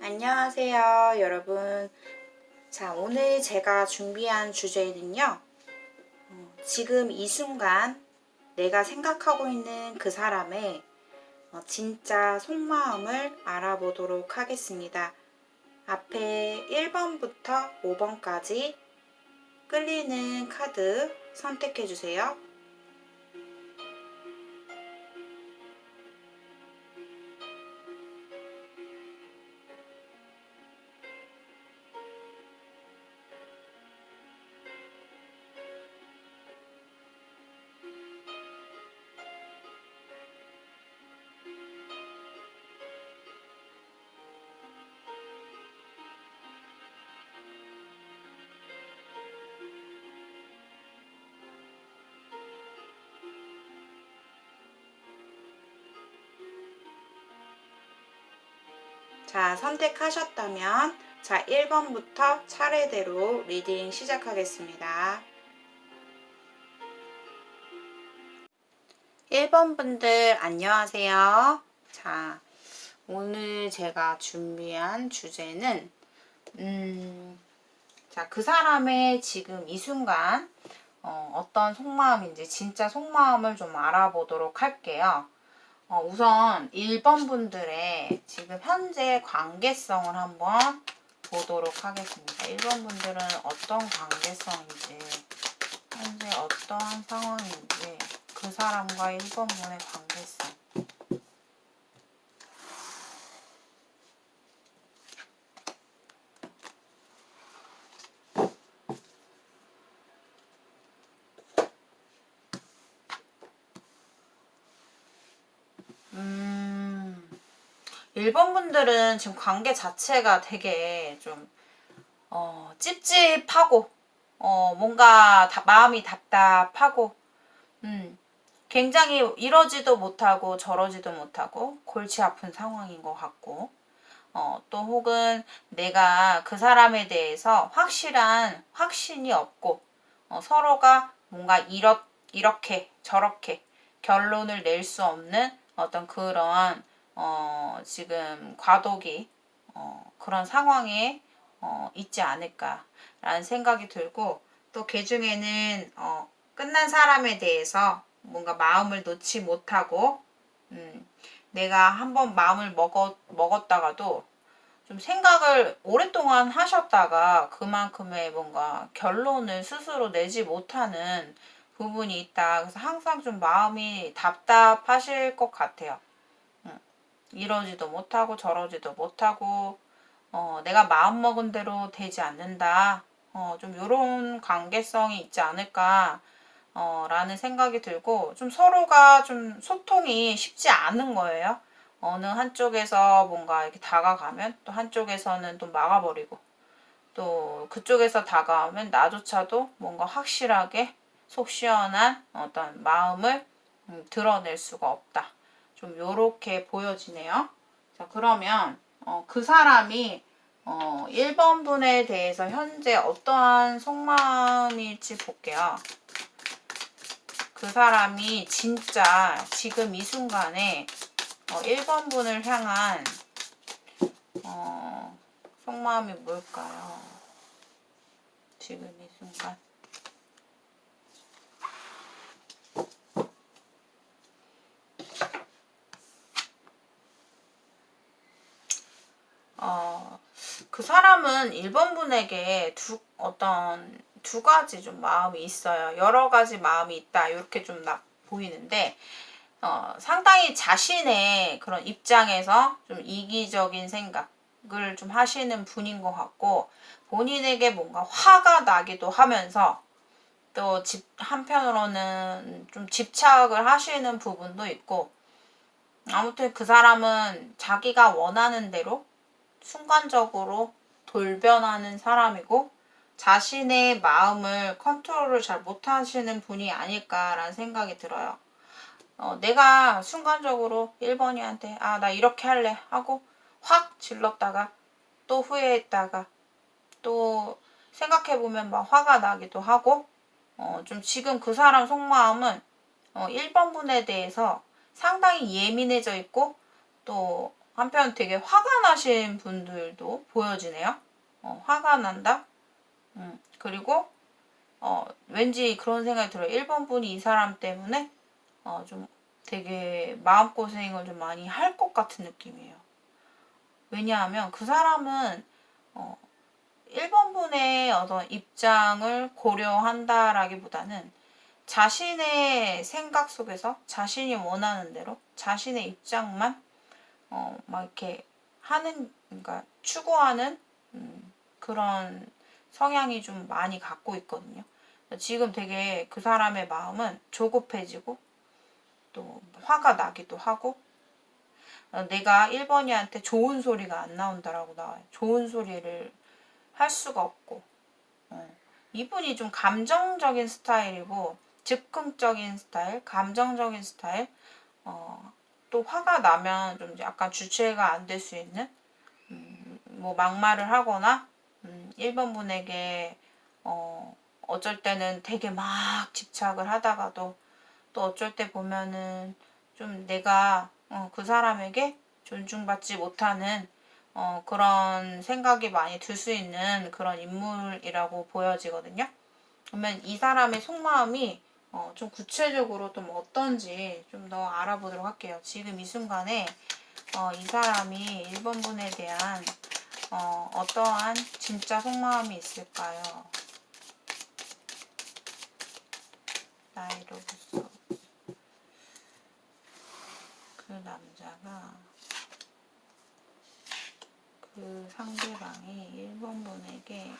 안녕하세요, 여러분. 자, 오늘 제가 준비한 주제는요, 지금 이 순간 내가 생각하고 있는 그 사람의 진짜 속마음을 알아보도록 하겠습니다. 앞에 1번부터 5번까지 끌리는 카드 선택해 주세요. 자, 선택하셨다면, 자, 1번부터 차례대로 리딩 시작하겠습니다. 1번 분들 안녕하세요. 자, 오늘 제가 준비한 주제는 자, 그 사람의 지금 이 순간 어떤 속마음인지 진짜 속마음을 좀 알아보도록 할게요. 우선 1번 분들의 지금 현재 관계성을 한번 보도록 하겠습니다. 1번 분들은 어떤 관계성인지, 현재 어떠한 상황인지, 그 사람과 1번 분의 관계성. 음, 1번 분들은 지금 관계 자체가 되게 좀, 찝찝하고, 뭔가 마음이 답답하고, 굉장히 이러지도 못하고 저러지도 못하고 골치 아픈 상황인 것 같고, 또 혹은 내가 그 사람에 대해서 확실한 확신이 없고, 서로가 뭔가 이렇게 저렇게 결론을 낼 수 없는 어떤 그런 지금 과도기 그런 상황에 있지 않을까라는 생각이 들고, 또 그 중에는 끝난 사람에 대해서 뭔가 마음을 놓지 못하고 내가 한번 마음을 먹었다가도 좀 생각을 오랫동안 하셨다가 그만큼의 뭔가 결론을 스스로 내지 못하는 부분이 있다. 그래서 항상 좀 마음이 답답하실 것 같아요. 이러지도 못하고 저러지도 못하고 내가 마음먹은 대로 되지 않는다. 좀 이런 관계성이 있지 않을까 라는 생각이 들고, 좀 서로가 좀 소통이 쉽지 않은 거예요. 어느 한쪽에서 뭔가 이렇게 다가가면 또 한쪽에서는 또 막아버리고, 또 그쪽에서 다가오면 나조차도 뭔가 확실하게 속 시원한 어떤 마음을 드러낼 수가 없다. 좀 요렇게 보여지네요. 자, 그러면 그 사람이 1번 분에 대해서 현재 어떠한 속마음일지 볼게요. 그 사람이 진짜 지금 이 순간에 1번 분을 향한 속마음이 뭘까요? 지금 이 순간. 그 사람은 1번 분에게 어떤 두 가지 좀 마음이 있어요. 여러 가지 마음이 있다. 이렇게 좀 보이는데, 상당히 자신의 그런 입장에서 좀 이기적인 생각을 좀 하시는 분인 것 같고, 본인에게 뭔가 화가 나기도 하면서, 또 한편으로는 좀 집착을 하시는 부분도 있고, 아무튼 그 사람은 자기가 원하는 대로 순간적으로 돌변하는 사람이고, 자신의 마음을 컨트롤을 잘 못하시는 분이 아닐까라는 생각이 들어요. 내가 순간적으로 1번이한테 나 이렇게 할래 하고 확 질렀다가 또 후회했다가 또 생각해보면 막 화가 나기도 하고, 좀 지금 그 사람 속마음은 1번 분에 대해서 상당히 예민해져 있고, 또 한편 되게 화가 나신 분들도 보여지네요. 화가 난다? 그리고 왠지 그런 생각이 들어요. 1번 분이 이 사람 때문에 좀 되게 마음고생을 좀 많이 할 것 같은 느낌이에요. 왜냐하면 그 사람은 1번 분의 어떤 입장을 고려한다라기보다는 자신의 생각 속에서 자신이 원하는 대로 자신의 입장만 막 이렇게 하는, 그러니까 추구하는 그런 성향이 좀 많이 갖고 있거든요. 지금 되게 그 사람의 마음은 조급해지고 또 화가 나기도 하고, 내가 1번이한테 좋은 소리가 안 나온다라고 나와요. 좋은 소리를 할 수가 없고, 이분이 좀 감정적인 스타일이고 즉흥적인 스타일, 감정적인 스타일, 또 화가 나면 좀 약간 주체가 안 될 수 있는, 뭐 막말을 하거나 1번 분에게 어쩔 때는 되게 막 집착을 하다가도 또 어쩔 때 보면은 좀 내가 그 사람에게 존중받지 못하는 그런 생각이 많이 들 수 있는 그런 인물이라고 보여지거든요. 그러면 이 사람의 속마음이 좀 구체적으로 좀 어떤지 좀 더 알아보도록 할게요. 지금 이 순간에 이 사람이 1번 분에 대한 어떠한 진짜 속마음이 있을까요? 나이로부터 그 남자가 그 상대방이 1번 분에게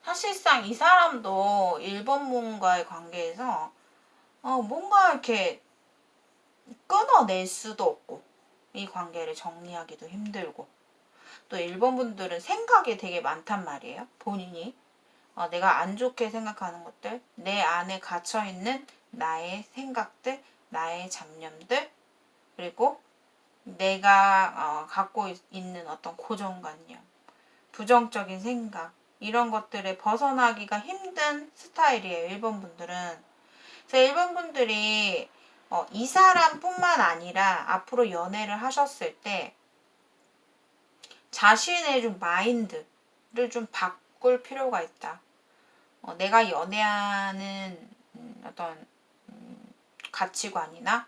사실상 이 사람도 1번 분과의 관계에서 뭔가 이렇게 끊어낼 수도 없고 이 관계를 정리하기도 힘들고, 또 1번 분들은 생각이 되게 많단 말이에요. 본인이 내가 안 좋게 생각하는 것들, 내 안에 갇혀있는 나의 생각들, 나의 잡념들, 그리고 내가 갖고 있는 어떤 고정관념, 부정적인 생각, 이런 것들에 벗어나기가 힘든 스타일이에요. 1번 분들은. 그래서 1번 분들이 이 사람뿐만 아니라 앞으로 연애를 하셨을 때 자신의 좀 마인드를 좀 바꿀 필요가 있다. 내가 연애하는 어떤 가치관이나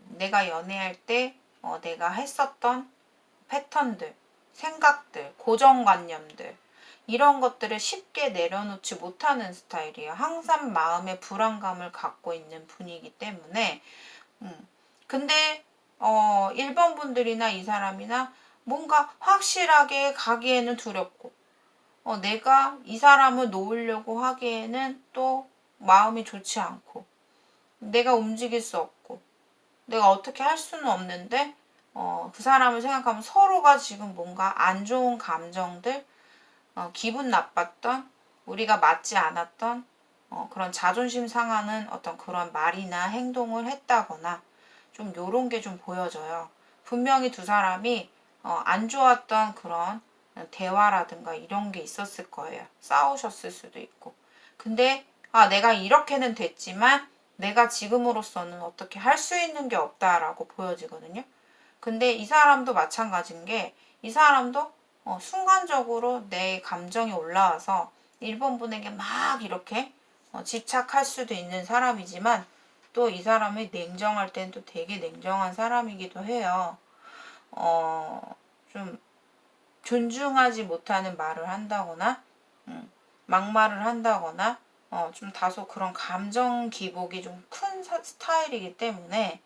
내가 연애할 때 내가 했었던 패턴들, 생각들, 고정관념들, 이런 것들을 쉽게 내려놓지 못하는 스타일이에요. 항상 마음의 불안감을 갖고 있는 분이기 때문에. 근데 1번 분들이나 이 사람이나 뭔가 확실하게 가기에는 두렵고, 내가 이 사람을 놓으려고 하기에는 또 마음이 좋지 않고, 내가 움직일 수 없고, 내가 어떻게 할 수는 없는데, 그 사람을 생각하면 서로가 지금 뭔가 안 좋은 감정들, 기분 나빴던, 우리가 맞지 않았던 그런 자존심 상하는 어떤 그런 말이나 행동을 했다거나 좀 요런 게 좀 보여져요. 분명히 두 사람이 안 좋았던 그런 대화라든가 이런 게 있었을 거예요. 싸우셨을 수도 있고. 근데 내가 이렇게는 됐지만 내가 지금으로서는 어떻게 할 수 있는 게 없다라고 보여지거든요. 근데 이 사람도 마찬가지인 게, 이 사람도 순간적으로 내 감정이 올라와서 1번 분에게 막 이렇게 집착할 수도 있는 사람이지만, 또 이 사람이 냉정할 땐 또 되게 냉정한 사람이기도 해요. 좀 존중하지 못하는 말을 한다거나 막말을 한다거나 좀 다소 그런 감정 기복이 좀 큰 스타일이기 때문에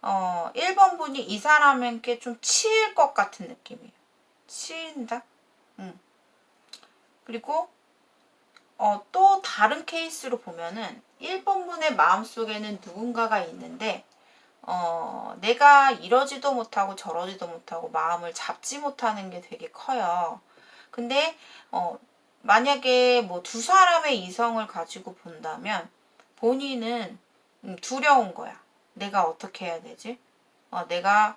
1번 분이 이 사람에게 좀 치일 것 같은 느낌이에요. 치인다? 그리고 또 다른 케이스로 보면은 1번 분의 마음속에는 누군가가 있는데 내가 이러지도 못하고 저러지도 못하고 마음을 잡지 못하는 게 되게 커요. 근데 만약에 뭐 두 사람의 이성을 가지고 본다면 본인은 두려운 거야. 내가 어떻게 해야 되지? 내가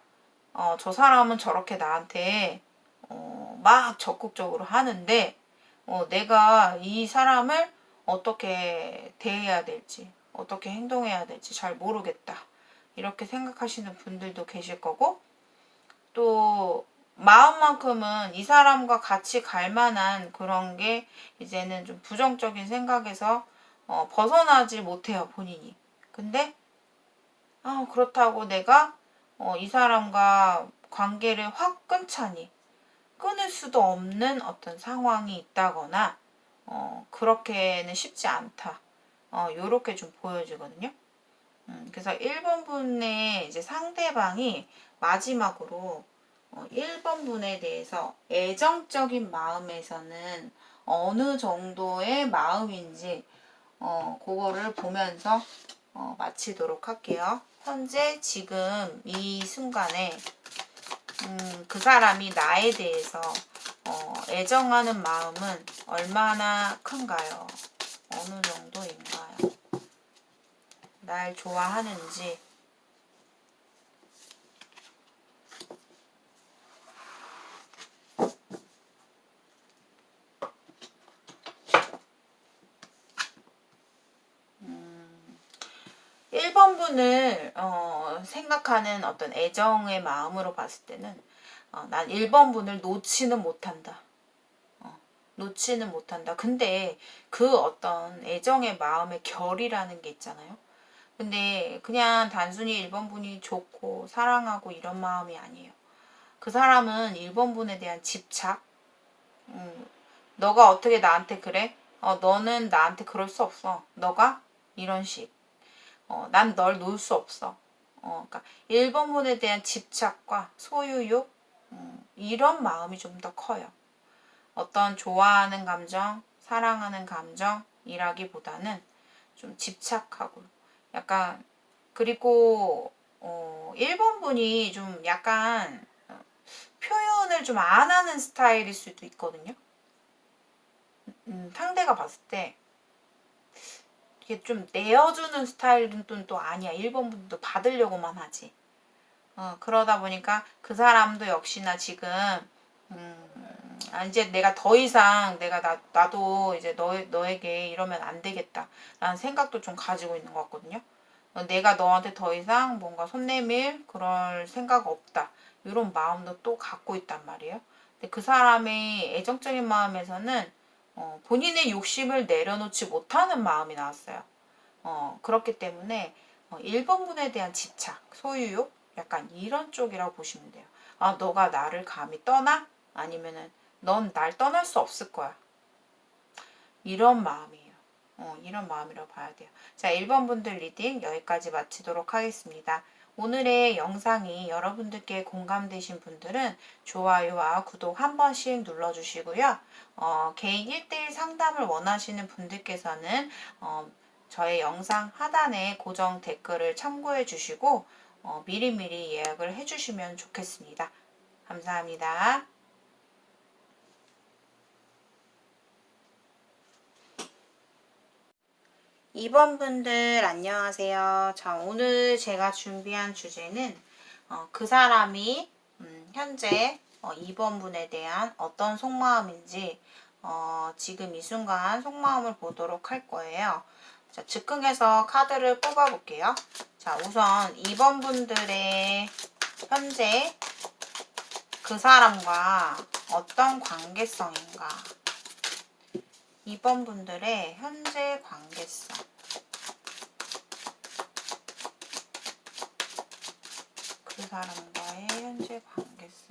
저 사람은 저렇게 나한테 막 적극적으로 하는데 내가 이 사람을 어떻게 대해야 될지, 어떻게 행동해야 될지 잘 모르겠다. 이렇게 생각하시는 분들도 계실 거고, 또 마음만큼은 이 사람과 같이 갈 만한 그런 게 이제는 좀 부정적인 생각에서 벗어나지 못해요, 본인이. 근데 그렇다고 내가 이 사람과 관계를 확 끊자니 끊을 수도 없는 어떤 상황이 있다거나 그렇게는 쉽지 않다. 요렇게 좀 보여지거든요. 그래서 1번 분의 이제 상대방이 마지막으로 1번 분에 대해서 애정적인 마음에서는 어느 정도의 마음인지 그거를 보면서 마치도록 할게요. 현재 지금 이 순간에 그 사람이 나에 대해서 애정하는 마음은 얼마나 큰가요? 어느 정도인가요? 날 좋아하는지. 음, 1번 분을 생각하는 어떤 애정의 마음으로 봤을 때는 난 1번 분을 놓지는 못한다. 놓지는 못한다. 근데 그 어떤 애정의 마음의 결이라는 게 있잖아요. 근데 그냥 단순히 1번 분이 좋고 사랑하고 이런 마음이 아니에요. 그 사람은 1번 분에 대한 집착, 너가 어떻게 나한테 그래? 너는 나한테 그럴 수 없어. 너가 이런 식. 난 널 놓을 수 없어. 그러니까 1번 분에 대한 집착과 소유욕, 이런 마음이 좀 더 커요. 어떤 좋아하는 감정, 사랑하는 감정이라기보다는 좀 집착하고 약간 그리고 1번 분이 좀 약간 표현을 좀 안 하는 스타일일 수도 있거든요. 상대가 봤을 때 이게 좀 내어주는 스타일은 또 아니야. 1번 분도 받으려고만 하지. 그러다 보니까 그 사람도 역시나 지금 이제 내가 더 이상 나도 이제 너에게 이러면 안 되겠다 라는 생각도 좀 가지고 있는 것 같거든요. 내가 너한테 더 이상 뭔가 손 내밀 그럴 생각 없다 이런 마음도 또 갖고 있단 말이에요. 근데 그 사람의 애정적인 마음에서는 본인의 욕심을 내려놓지 못하는 마음이 나왔어요. 그렇기 때문에 1번 분에 대한 집착, 소유욕 약간 이런 쪽이라고 보시면 돼요. 너가 나를 감히 떠나? 아니면은 넌 날 떠날 수 없을 거야. 이런 마음이에요. 이런 마음이라고 봐야 돼요. 자, 1번 분들 리딩 여기까지 마치도록 하겠습니다. 오늘의 영상이 여러분들께 공감되신 분들은 좋아요와 구독 한 번씩 눌러주시고요. 개인 1대1 상담을 원하시는 분들께서는 저의 영상 하단에 고정 댓글을 참고해 주시고 미리미리 예약을 해 주시면 좋겠습니다. 감사합니다. 2번 분들 안녕하세요. 자, 오늘 제가 준비한 주제는 그 사람이 현재 2번 분에 대한 어떤 속마음인지 지금 이 순간 속마음을 보도록 할 거예요. 자, 즉흥해서 카드를 뽑아 볼게요. 자, 우선 2번 분들의 현재 그 사람과 어떤 관계성인가? 2번 분들의 현재 관계성. 그 사람과의 현재 관계성.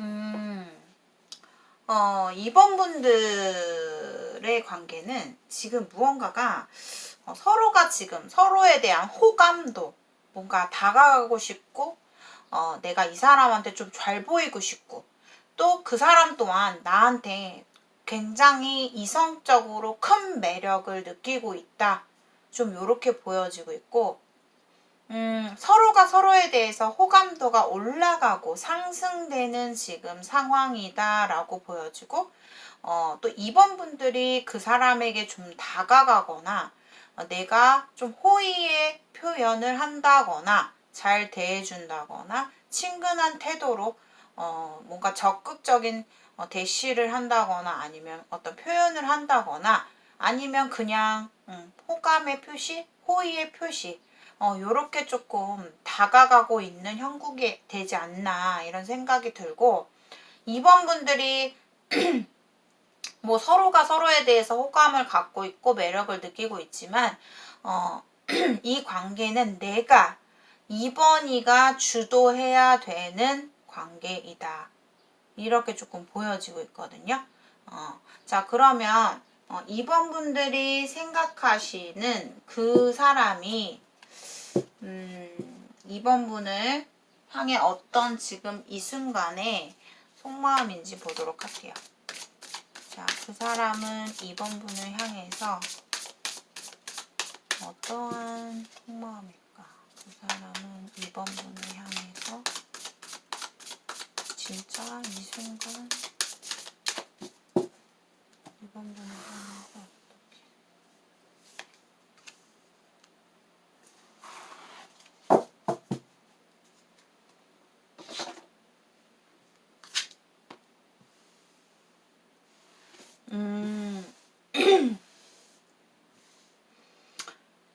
음, 2번 분들의 관계는 지금 무언가가 서로가 지금 서로에 대한 호감도 뭔가 다가가고 싶고 내가 이 사람한테 좀 잘 보이고 싶고 또 그 사람 또한 나한테 굉장히 이성적으로 큰 매력을 느끼고 있다. 좀 이렇게 보여지고 있고 서로가 서로에 대해서 호감도가 올라가고 상승되는 지금 상황이다라고 보여지고, 또 2번 분들이 그 사람에게 좀 다가가거나, 내가 좀 호의의 표현을 한다거나, 잘 대해준다거나, 친근한 태도로, 뭔가 적극적인 대시를 한다거나, 아니면 어떤 표현을 한다거나, 아니면 그냥, 호감의 표시, 호의의 표시, 요렇게 조금 다가가고 있는 형국이 되지 않나, 이런 생각이 들고, 2번 분들이 뭐 서로가 서로에 대해서 호감을 갖고 있고 매력을 느끼고 있지만, 이 관계는 내가 2번이가 주도해야 되는 관계이다. 이렇게 조금 보여지고 있거든요. 자, 그러면 2번 분들이 생각하시는 그 사람이 2번 분을 향해 어떤 지금 이 순간에 속마음인지 보도록 할게요. 자, 그 사람은 2번 분을 향해서 어떠한 속마음일까? 그 사람은 2번 분을 향해서 진짜 이 순간 2번 분을 향해서 어떻게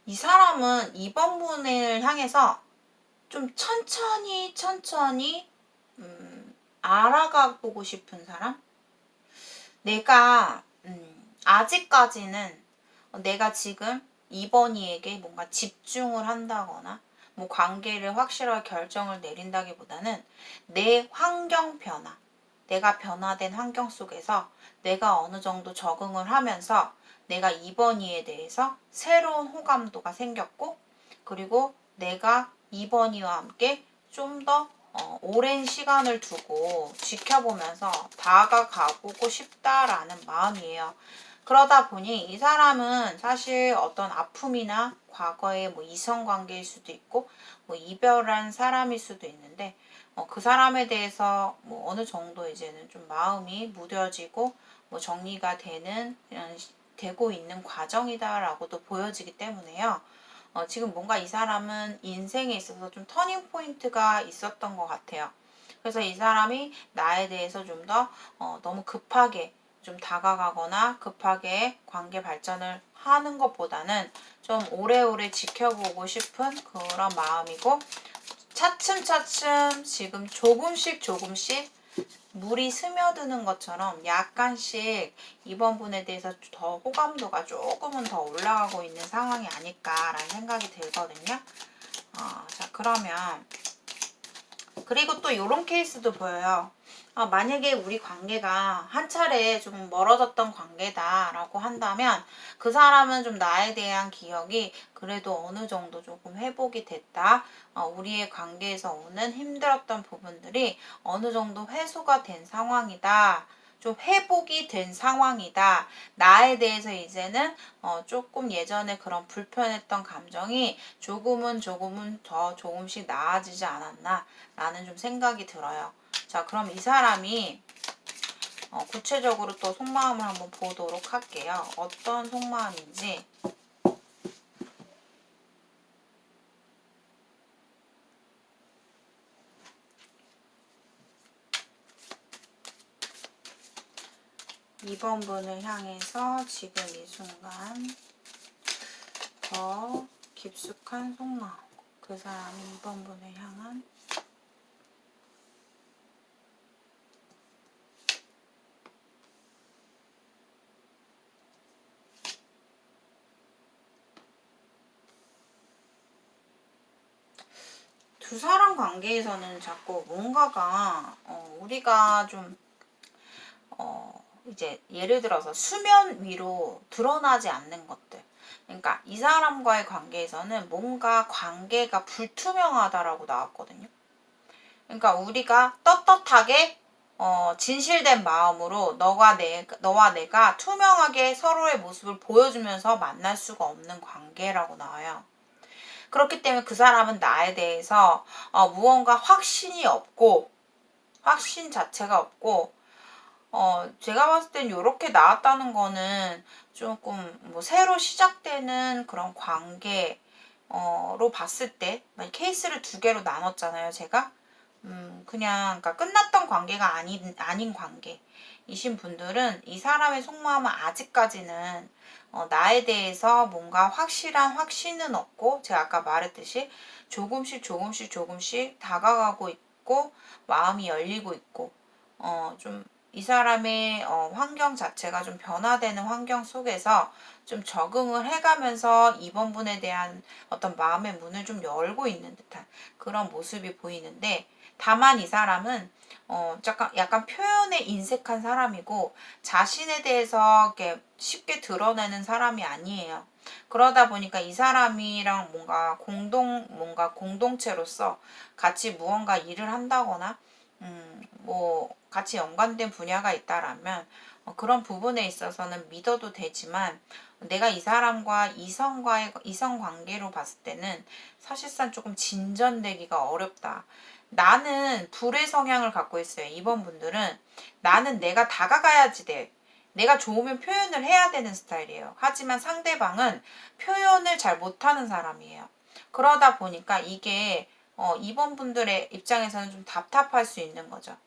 이 사람은 2번 분을 향해서 좀 천천히 알아가 보고 싶은 사람? 내가 아직까지는 내가 지금 2번이에게 뭔가 집중을 한다거나 뭐 관계를 확실하게 결정을 내린다기보다는 내 환경 변화, 내가 변화된 환경 속에서 내가 어느 정도 적응을 하면서 내가 2번이에 대해서 새로운 호감도가 생겼고, 그리고 내가 2번이와 함께 좀 더 오랜 시간을 두고 지켜보면서 다가가보고 싶다라는 마음이에요. 그러다 보니 이 사람은 사실 어떤 아픔이나 과거의 뭐 이성관계일 수도 있고 뭐 이별한 사람일 수도 있는데, 그 사람에 대해서 뭐 어느 정도 이제는 좀 마음이 무뎌지고 뭐 정리가 되고 있는 과정이다라고도 보여지기 때문에요. 지금 뭔가 이 사람은 인생에 있어서 좀 터닝 포인트가 있었던 것 같아요. 그래서 이 사람이 나에 대해서 좀 더 너무 급하게 좀 다가가거나 급하게 관계 발전을 하는 것보다는 좀 오래오래 지켜보고 싶은 그런 마음이고, 차츰차츰 지금 조금씩 물이 스며드는 것처럼 약간씩 이번 분에 대해서 더 호감도가 조금은 더 올라가고 있는 상황이 아닐까라는 생각이 들거든요. 자, 그러면 그리고 또 이런 케이스도 보여요. 만약에 우리 관계가 한 차례 좀 멀어졌던 관계다라고 한다면 그 사람은 좀 나에 대한 기억이 그래도 어느 정도 조금 회복이 됐다. 우리의 관계에서 오는 힘들었던 부분들이 어느 정도 해소가 된 상황이다. 좀 회복이 된 상황이다. 나에 대해서 이제는 조금 예전에 그런 불편했던 감정이 조금은 더 조금씩 나아지지 않았나 라는 좀 생각이 들어요. 자, 그럼 이 사람이 구체적으로 또 속마음을 한번 보도록 할게요. 어떤 속마음인지. 2번 분을 향해서 지금 이 순간 더 깊숙한 속마음. 그 사람이 2번 분을 향한 두 사람 관계에서는 자꾸 뭔가가 우리가 좀 이제 예를 들어서 수면 위로 드러나지 않는 것들. 그러니까 이 사람과의 관계에서는 뭔가 관계가 불투명하다라고 나왔거든요. 그러니까 우리가 떳떳하게 진실된 마음으로 너와 내가 투명하게 서로의 모습을 보여주면서 만날 수가 없는 관계라고 나와요. 그렇기 때문에 그 사람은 나에 대해서 무언가 확신이 없고, 확신 자체가 없고, 제가 봤을 땐 이렇게 나왔다는 거는 조금 뭐 새로 시작되는 그런 관계로 봤을 때, 케이스를 두 개로 나눴잖아요, 제가. 그냥, 그러니까 끝났던 관계가 아닌 관계이신 분들은 이 사람의 속마음은 아직까지는 나에 대해서 뭔가 확실한 확신은 없고, 제가 아까 말했듯이 조금씩 다가가고 있고, 마음이 열리고 있고, 좀 이 사람의 환경 자체가 좀 변화되는 환경 속에서 좀 적응을 해가면서 이번 분에 대한 어떤 마음의 문을 좀 열고 있는 듯한 그런 모습이 보이는데, 다만 이 사람은 약간 표현에 인색한 사람이고 자신에 대해서 이렇게 쉽게 드러내는 사람이 아니에요. 그러다 보니까 이 사람이랑 뭔가 공동체로서 같이 무언가 일을 한다거나 뭐 같이 연관된 분야가 있다라면 그런 부분에 있어서는 믿어도 되지만, 내가 이 사람과 이성 관계로 봤을 때는 사실상 조금 진전되기가 어렵다. 나는 불의 성향을 갖고 있어요. 이번 분들은 나는 내가 다가가야지 돼. 내가 좋으면 표현을 해야 되는 스타일이에요. 하지만 상대방은 표현을 잘 못하는 사람이에요. 그러다 보니까 이게 이번 분들의 입장에서는 좀 답답할 수 있는 거죠.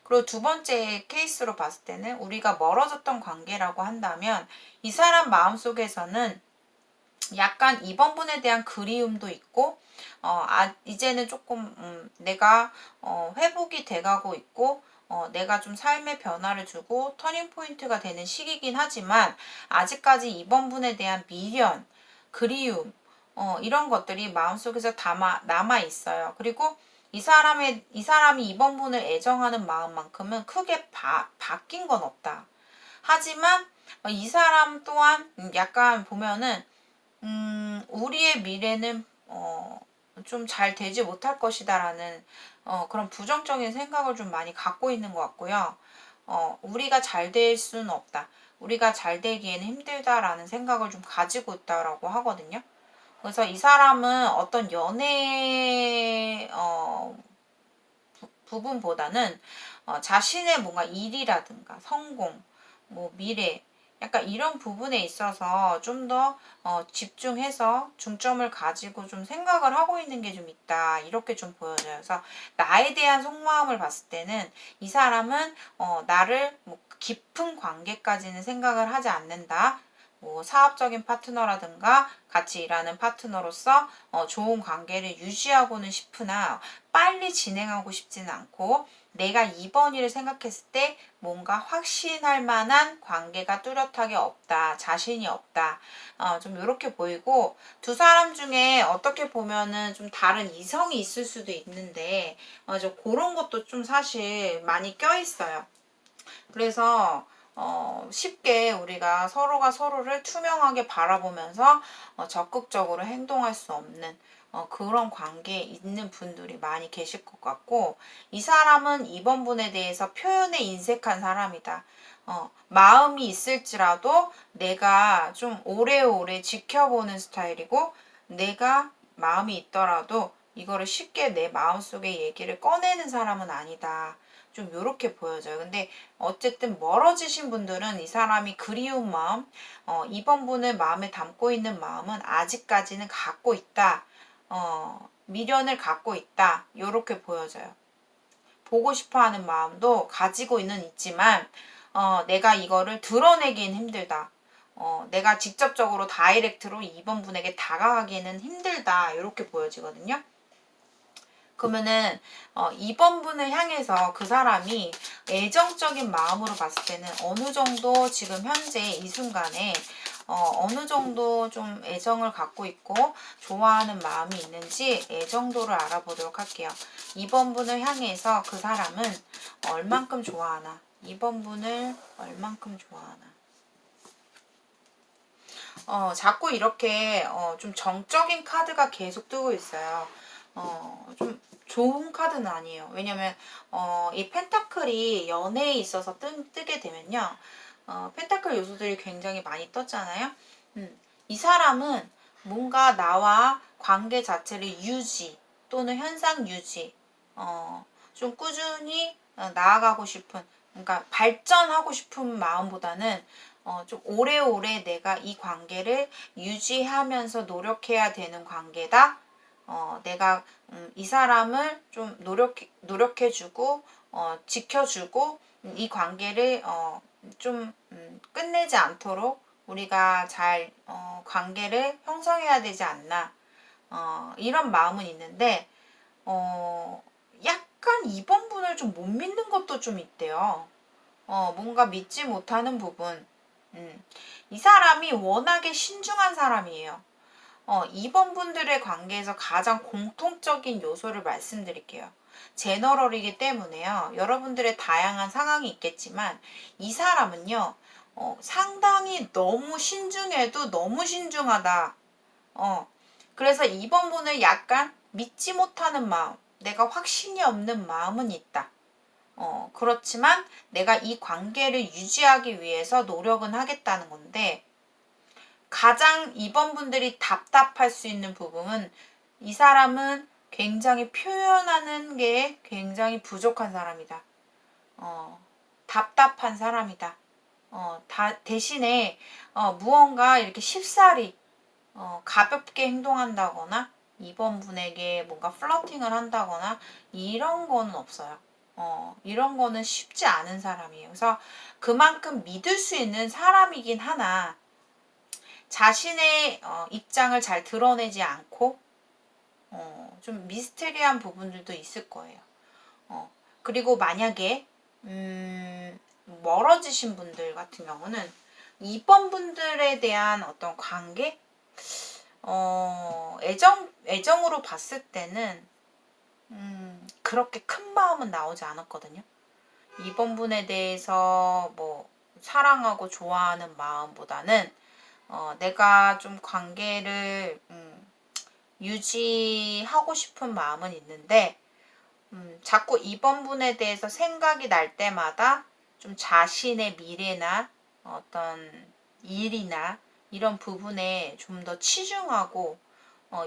그리고 두 번째 케이스로 봤을 때는 우리가 멀어졌던 관계라고 한다면 이 사람 마음속에서는 약간 이번 분에 대한 그리움도 있고, 이제는 조금 내가 회복이 돼가고 있고, 내가 좀 삶의 변화를 주고 터닝 포인트가 되는 시기긴 하지만 아직까지 이번 분에 대한 미련, 그리움, 이런 것들이 마음속에서 남아 있어요. 그리고 이 사람이 이번 분을 애정하는 마음만큼은 크게 바뀐 건 없다. 하지만 이 사람 또한 약간 보면은 우리의 미래는 좀 잘 되지 못할 것이다라는 그런 부정적인 생각을 좀 많이 갖고 있는 것 같고요. 우리가 잘 될 수는 없다. 우리가 잘 되기에는 힘들다라는 생각을 좀 가지고 있다라고 하거든요. 그래서 이 사람은 어떤 연애 부분보다는 자신의 뭔가 일이라든가 성공, 뭐 미래, 약간 이런 부분에 있어서 좀 더 집중해서 중점을 가지고 좀 생각을 하고 있는 게 좀 있다. 이렇게 좀 보여져요. 그래서 나에 대한 속마음을 봤을 때는 이 사람은 나를 뭐 깊은 관계까지는 생각을 하지 않는다. 뭐 사업적인 파트너라든가 같이 일하는 파트너로서 좋은 관계를 유지하고는 싶으나 빨리 진행하고 싶지는 않고, 내가 이번 일을 생각했을 때 뭔가 확신할 만한 관계가 뚜렷하게 없다. 자신이 없다. 좀 이렇게 보이고, 두 사람 중에 어떻게 보면은 좀 다른 이성이 있을 수도 있는데, 저 그런 것도 좀 사실 많이 껴 있어요. 그래서 쉽게 우리가 서로가 서로를 투명하게 바라보면서 적극적으로 행동할 수 없는 그런 관계에 있는 분들이 많이 계실 것 같고, 이 사람은 이번 분에 대해서 표현에 인색한 사람이다. 마음이 있을지라도 내가 좀 오래오래 지켜보는 스타일이고, 내가 마음이 있더라도 이거를 쉽게 내 마음속의 얘기를 꺼내는 사람은 아니다. 좀 요렇게 보여져요. 근데 어쨌든 멀어지신 분들은 이 사람이 그리운 마음, 이번 분을 마음에 담고 있는 마음은 아직까지는 갖고 있다. 미련을 갖고 있다. 요렇게 보여져요. 보고 싶어 하는 마음도 가지고는 있지만, 내가 이거를 드러내기는 힘들다. 내가 직접적으로 다이렉트로 이번 분에게 다가가기는 힘들다. 이렇게 보여지거든요. 그러면은 이번 분을 향해서 그 사람이 애정적인 마음으로 봤을 때는 어느 정도 지금 현재 이 순간에 어느 정도 좀 애정을 갖고 있고 좋아하는 마음이 있는지 애정도를 알아보도록 할게요. 이번 분을 향해서 그 사람은 얼만큼 좋아하나? 이번 분을 얼만큼 좋아하나? 자꾸 이렇게 좀 정적인 카드가 계속 뜨고 있어요. 좀 좋은 카드는 아니에요. 왜냐면 이 펜타클이 연애에 있어서 뜨게 되면요. 펜타클 요소들이 굉장히 많이 떴잖아요. 이 사람은 뭔가 나와 관계 자체를 유지 또는 현상 유지, 좀 꾸준히 나아가고 싶은, 그러니까 발전하고 싶은 마음보다는 좀 오래오래 내가 이 관계를 유지하면서 노력해야 되는 관계다. 내가 이 사람을 좀 노력해주고 지켜주고 이 관계를 좀 끝내지 않도록 우리가 잘 관계를 형성해야 되지 않나, 이런 마음은 있는데 약간 이번 분을 좀 못 믿는 것도 좀 있대요. 뭔가 믿지 못하는 부분. 이 사람이 워낙에 신중한 사람이에요. 2번 분들의 관계에서 가장 공통적인 요소를 말씀드릴게요. 제너럴이기 때문에요. 여러분들의 다양한 상황이 있겠지만 이 사람은요. 상당히 너무 신중해도 너무 신중하다. 그래서 2번 분을 약간 믿지 못하는 마음, 내가 확신이 없는 마음은 있다. 그렇지만 내가 이 관계를 유지하기 위해서 노력은 하겠다는 건데, 가장 2번 분들이 답답할 수 있는 부분은 이 사람은 굉장히 표현하는 게 굉장히 부족한 사람이다. 답답한 사람이다. 대신에 무언가 이렇게 쉽사리 가볍게 행동한다거나 2번 분에게 뭔가 플러팅을 한다거나 이런 거는 없어요. 이런 거는 쉽지 않은 사람이에요. 그래서 그만큼 믿을 수 있는 사람이긴 하나 자신의 입장을 잘 드러내지 않고 좀 미스테리한 부분들도 있을 거예요. 그리고 만약에 멀어지신 분들 같은 경우는 2번 분들에 대한 어떤 관계, 애정으로 봤을 때는 그렇게 큰 마음은 나오지 않았거든요. 2번 분에 대해서 뭐 사랑하고 좋아하는 마음보다는 내가 좀 관계를 유지하고 싶은 마음은 있는데 자꾸 2번 분에 대해서 생각이 날 때마다 좀 자신의 미래나 어떤 일이나 이런 부분에 좀 더 치중하고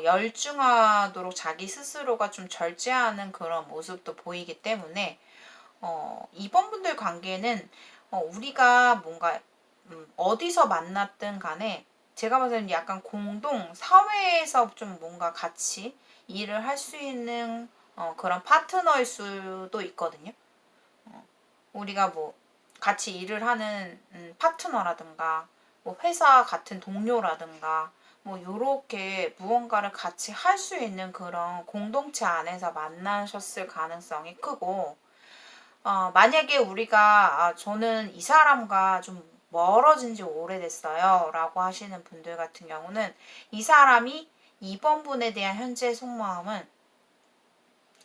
열중하도록 자기 스스로가 좀 절제하는 그런 모습도 보이기 때문에 2번 분들 관계는 우리가 뭔가 어디서 만났든 간에 제가 봤을 때는 약간 공동 사회에서 좀 뭔가 같이 일을 할 수 있는 그런 파트너일 수도 있거든요. 우리가 뭐 같이 일을 하는 파트너라든가 뭐 회사 같은 동료라든가 뭐 요렇게 무언가를 같이 할 수 있는 그런 공동체 안에서 만나셨을 가능성이 크고, 만약에 우리가 저는 이 사람과 좀 멀어진 지 오래됐어요 라고 하시는 분들 같은 경우는 이 사람이 2번 분에 대한 현재의 속마음은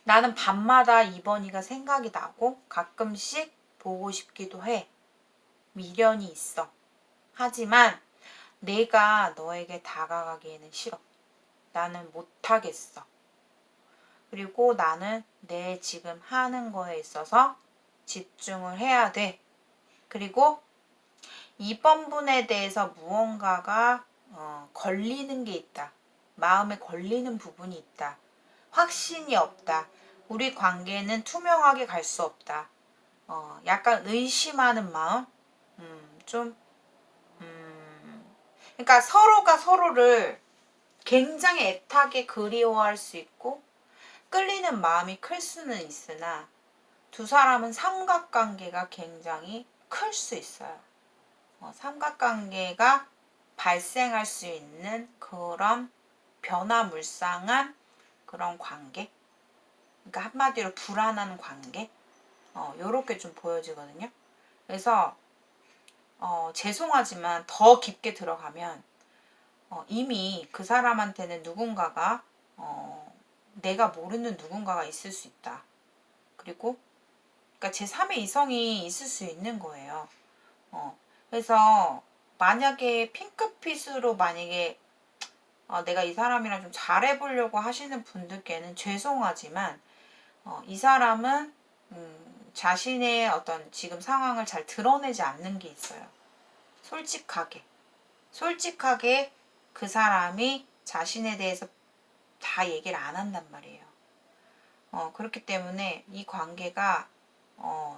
나는 밤마다 2번이가 생각이 나고 가끔씩 보고 싶기도 해. 미련이 있어. 하지만 내가 너에게 다가가기에는 싫어. 나는 못하겠어. 그리고 나는 내 지금 하는 거에 있어서 집중을 해야 돼. 그리고 2번 분에 대해서 무언가가 걸리는 게 있다. 마음에 걸리는 부분이 있다. 확신이 없다. 우리 관계는 투명하게 갈 수 없다. 약간 의심하는 마음? 좀, 그러니까 서로가 서로를 굉장히 애타게 그리워할 수 있고, 끌리는 마음이 클 수는 있으나, 두 사람은 삼각관계가 굉장히 클 수 있어요. 삼각관계가 발생할 수 있는 그런 변화무쌍한 그런 관계, 그러니까 한마디로 불안한 관계, 요렇게 좀 보여지거든요. 그래서 죄송하지만 더 깊게 들어가면 이미 그 사람한테는 누군가가 내가 모르는 누군가가 있을 수 있다. 그리고 그러니까 제3의 이성이 있을 수 있는 거예요. 그래서 만약에 핑크빛으로 만약에 내가 이 사람이랑 좀 잘해보려고 하시는 분들께는 죄송하지만 이 사람은 자신의 어떤 지금 상황을 잘 드러내지 않는 게 있어요. 솔직하게 그 사람이 자신에 대해서 다 얘기를 안 한단 말이에요. 그렇기 때문에 이 관계가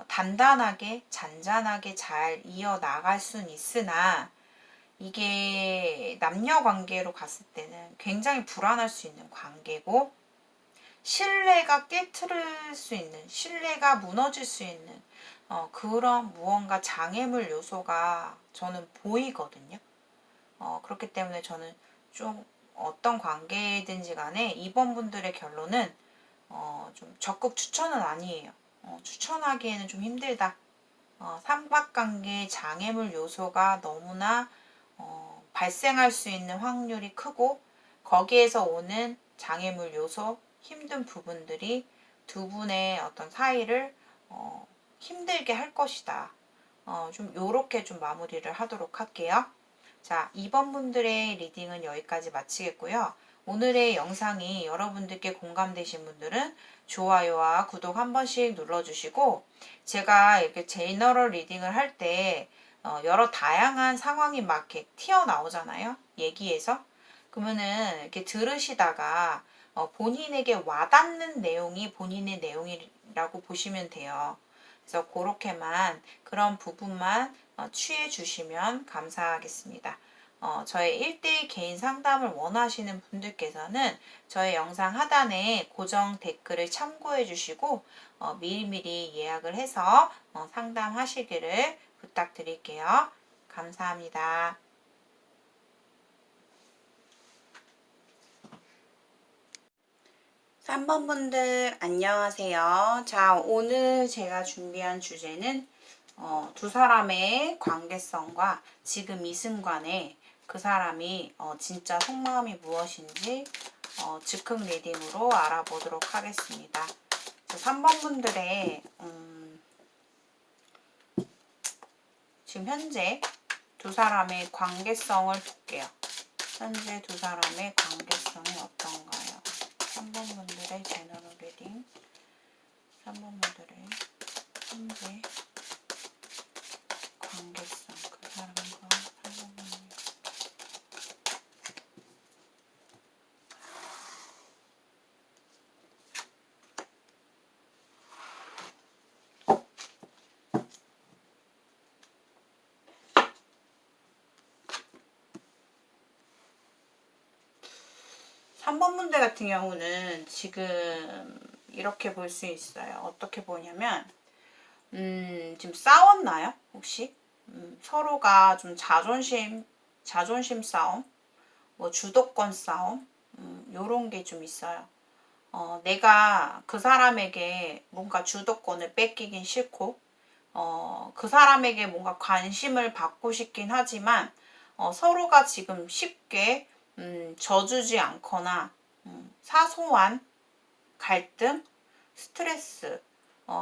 단단하게 잔잔하게 잘 이어나갈 순 있으나 이게 남녀 관계로 갔을 때는 굉장히 불안할 수 있는 관계고 신뢰가 깨트릴 수 있는, 신뢰가 무너질 수 있는 그런 무언가 장애물 요소가 저는 보이거든요. 그렇기 때문에 저는 좀 어떤 관계든지 간에 이번 분들의 결론은 좀 적극 추천은 아니에요. 추천하기에는 좀 힘들다. 삼각관계 장애물 요소가 너무나 발생할 수 있는 확률이 크고 거기에서 오는 장애물 요소, 힘든 부분들이 두 분의 어떤 사이를 힘들게 할 것이다. 좀 요렇게 좀 마무리를 하도록 할게요. 자, 2번 분들의 리딩은 여기까지 마치겠고요. 오늘의 영상이 여러분들께 공감되신 분들은 좋아요와 구독 한 번씩 눌러주시고 제가 이렇게 제너럴 리딩을 할 때 여러 다양한 상황이 막 이렇게 튀어나오잖아요. 얘기에서. 그러면은 이렇게 들으시다가 본인에게 와닿는 내용이 본인의 내용이라고 보시면 돼요. 그래서 그렇게만 그런 부분만 취해 주시면 감사하겠습니다. 저의 1대1 개인 상담을 원하시는 분들께서는 저의 영상 하단에 고정 댓글을 참고해 주시고 미리미리 예약을 해서 상담하시기를 부탁드릴게요. 감사합니다. 3번 분들 안녕하세요. 자, 오늘 제가 준비한 주제는 두 사람의 관계성과 지금 이 순간에 그 사람이 진짜 속마음이 무엇인지 즉흥 리딩으로 알아보도록 하겠습니다. 3번 분들의 지금 현재 두 사람의 관계성을 볼게요. 현재 두 사람의 관계성이 어떤가요? 3번 분들의 제너럴 리딩, 3번 분들의 현재 관계성, 그 사람과 3번 분들. 삼 번 분들 같은 경우는 지금 이렇게 볼 수 있어요. 어떻게 보냐면 지금 싸웠나요? 혹시? 서로가 좀 자존심 싸움, 뭐 주도권 싸움, 요런 게 좀 있어요. 내가 그 사람에게 뭔가 주도권을 뺏기긴 싫고, 그 사람에게 뭔가 관심을 받고 싶긴 하지만, 서로가 지금 쉽게, 져주지 않거나, 사소한 갈등, 스트레스,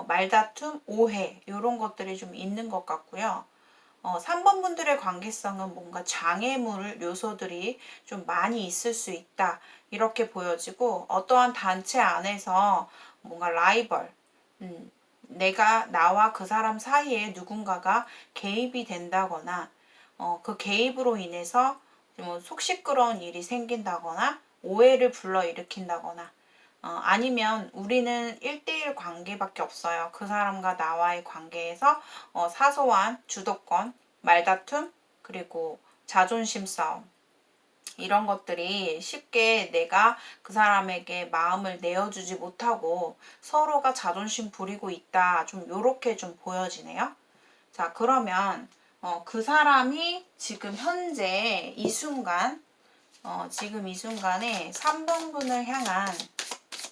말다툼, 오해, 이런 것들이 좀 있는 것 같고요. 3번 분들의 관계성은 뭔가 장애물 요소들이 좀 많이 있을 수 있다. 이렇게 보여지고 어떠한 단체 안에서 뭔가 라이벌, 나와 그 사람 사이에 누군가가 개입이 된다거나 그 개입으로 인해서 속 시끄러운 일이 생긴다거나 오해를 불러일으킨다거나 아니면 우리는 1대1 관계밖에 없어요. 그 사람과 나와의 관계에서 사소한 주도권, 말다툼, 그리고 자존심 싸움 이런 것들이 쉽게 내가 그 사람에게 마음을 내어주지 못하고 서로가 자존심 부리고 있다. 좀 요렇게 좀 보여지네요. 자, 그러면 그 사람이 지금 현재 이 순간 지금 이 순간에 3번 분을 향한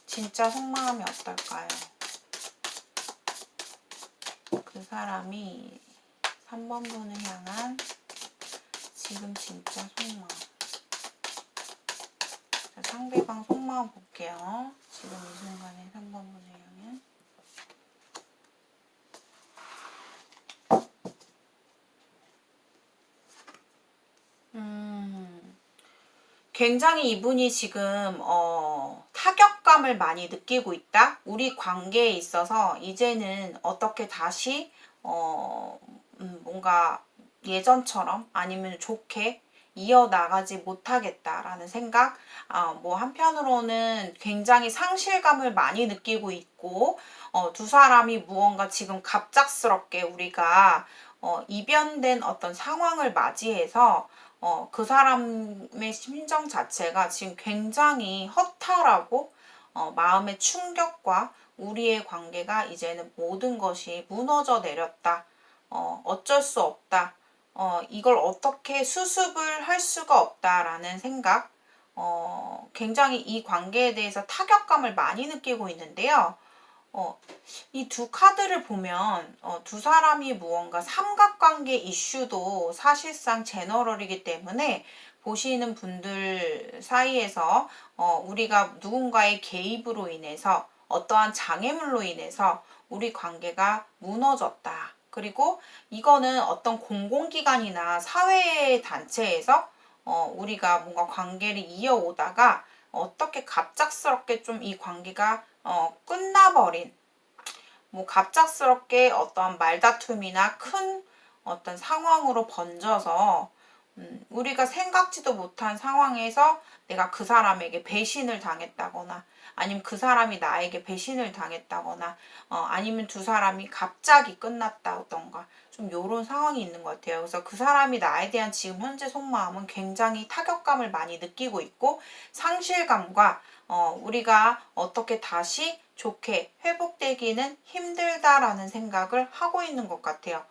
진짜 속마음이 어떨까요? 그 사람이 3번 분을 향한 지금 진짜 속마음. 자, 상대방 속마음 볼게요. 지금 이 순간에 3번 분을 향한. 굉장히 이분이 지금 타격감을 많이 느끼고 있다. 우리 관계에 있어서 이제는 어떻게 다시 뭔가 예전처럼 아니면 좋게 이어나가지 못하겠다라는 생각, 뭐 한편으로는 굉장히 상실감을 많이 느끼고 있고, 두 사람이 무언가 지금 갑작스럽게 우리가 이변된 어떤 상황을 맞이해서 그 사람의 심정 자체가 지금 굉장히 허탈하고 마음의 충격과 우리의 관계가 이제는 모든 것이 무너져 내렸다. 어쩔 수 없다. 이걸 어떻게 수습을 할 수가 없다라는 생각, 굉장히 이 관계에 대해서 타격감을 많이 느끼고 있는데요. 이 두 카드를 보면 두 사람이 무언가 삼각관계 이슈도 사실상 제너럴이기 때문에 보시는 분들 사이에서 우리가 누군가의 개입으로 인해서 어떠한 장애물로 인해서 우리 관계가 무너졌다. 그리고 이거는 어떤 공공기관이나 사회 단체에서 우리가 뭔가 관계를 이어오다가 어떻게 갑작스럽게 좀 이 관계가 끝나버린, 뭐 갑작스럽게 어떤 말다툼이나 큰 어떤 상황으로 번져서 우리가 생각지도 못한 상황에서 내가 그 사람에게 배신을 당했다거나 아니면 그 사람이 나에게 배신을 당했다거나 아니면 두 사람이 갑자기 끝났다던가 좀 요런 상황이 있는 것 같아요. 그래서 그 사람이 나에 대한 지금 현재 속마음은 굉장히 타격감을 많이 느끼고 있고 상실감과 우리가 어떻게 다시 좋게 회복되기는 힘들다라는 생각을 하고 있는 것 같아요.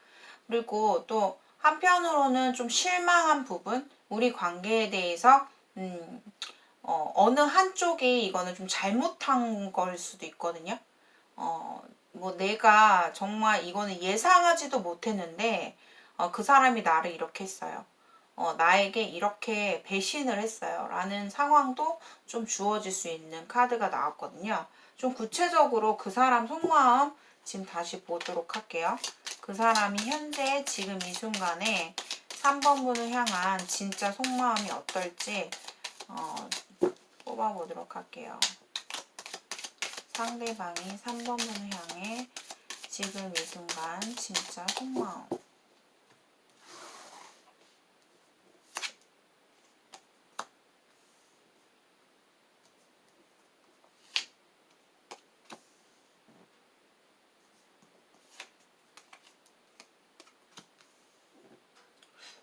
그리고 또 한편으로는 좀 실망한 부분, 우리 관계에 대해서 어느 한쪽이 이거는 좀 잘못한 걸 수도 있거든요. 뭐 내가 정말 이거는 예상하지도 못했는데 그 사람이 나를 이렇게 했어요. 나에게 이렇게 배신을 했어요. 라는 상황도 좀 주어질 수 있는 카드가 나왔거든요. 좀 구체적으로 그 사람 속마음 지금 다시 보도록 할게요. 그 사람이 현재 지금 이 순간에 3번 분을 향한 진짜 속마음이 어떨지 뽑아보도록 할게요. 상대방이 3번 분을 향해 지금 이 순간 진짜 속마음.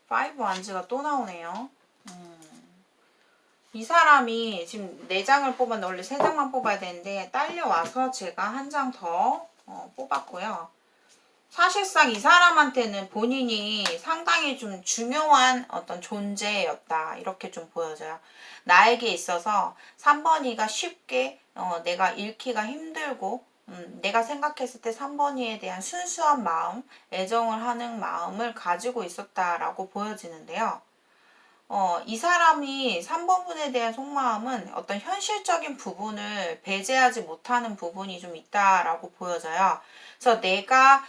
파이브 완즈가 또 나오네요. 이 사람이 지금 4장을 뽑았는데 원래 3장만 뽑아야 되는데 딸려와서 제가 한 장 더 뽑았고요. 사실상 이 사람한테는 본인이 상당히 좀 중요한 어떤 존재였다. 이렇게 좀 보여져요. 나에게 있어서 3번이가 쉽게 내가 잃기가 힘들고 내가 생각했을 때 3번이에 대한 순수한 마음, 애정을 하는 마음을 가지고 있었다라고 보여지는데요. 이 사람이 3번분에 대한 속마음은 어떤 현실적인 부분을 배제하지 못하는 부분이 좀 있다라고 보여져요. 그래서 내가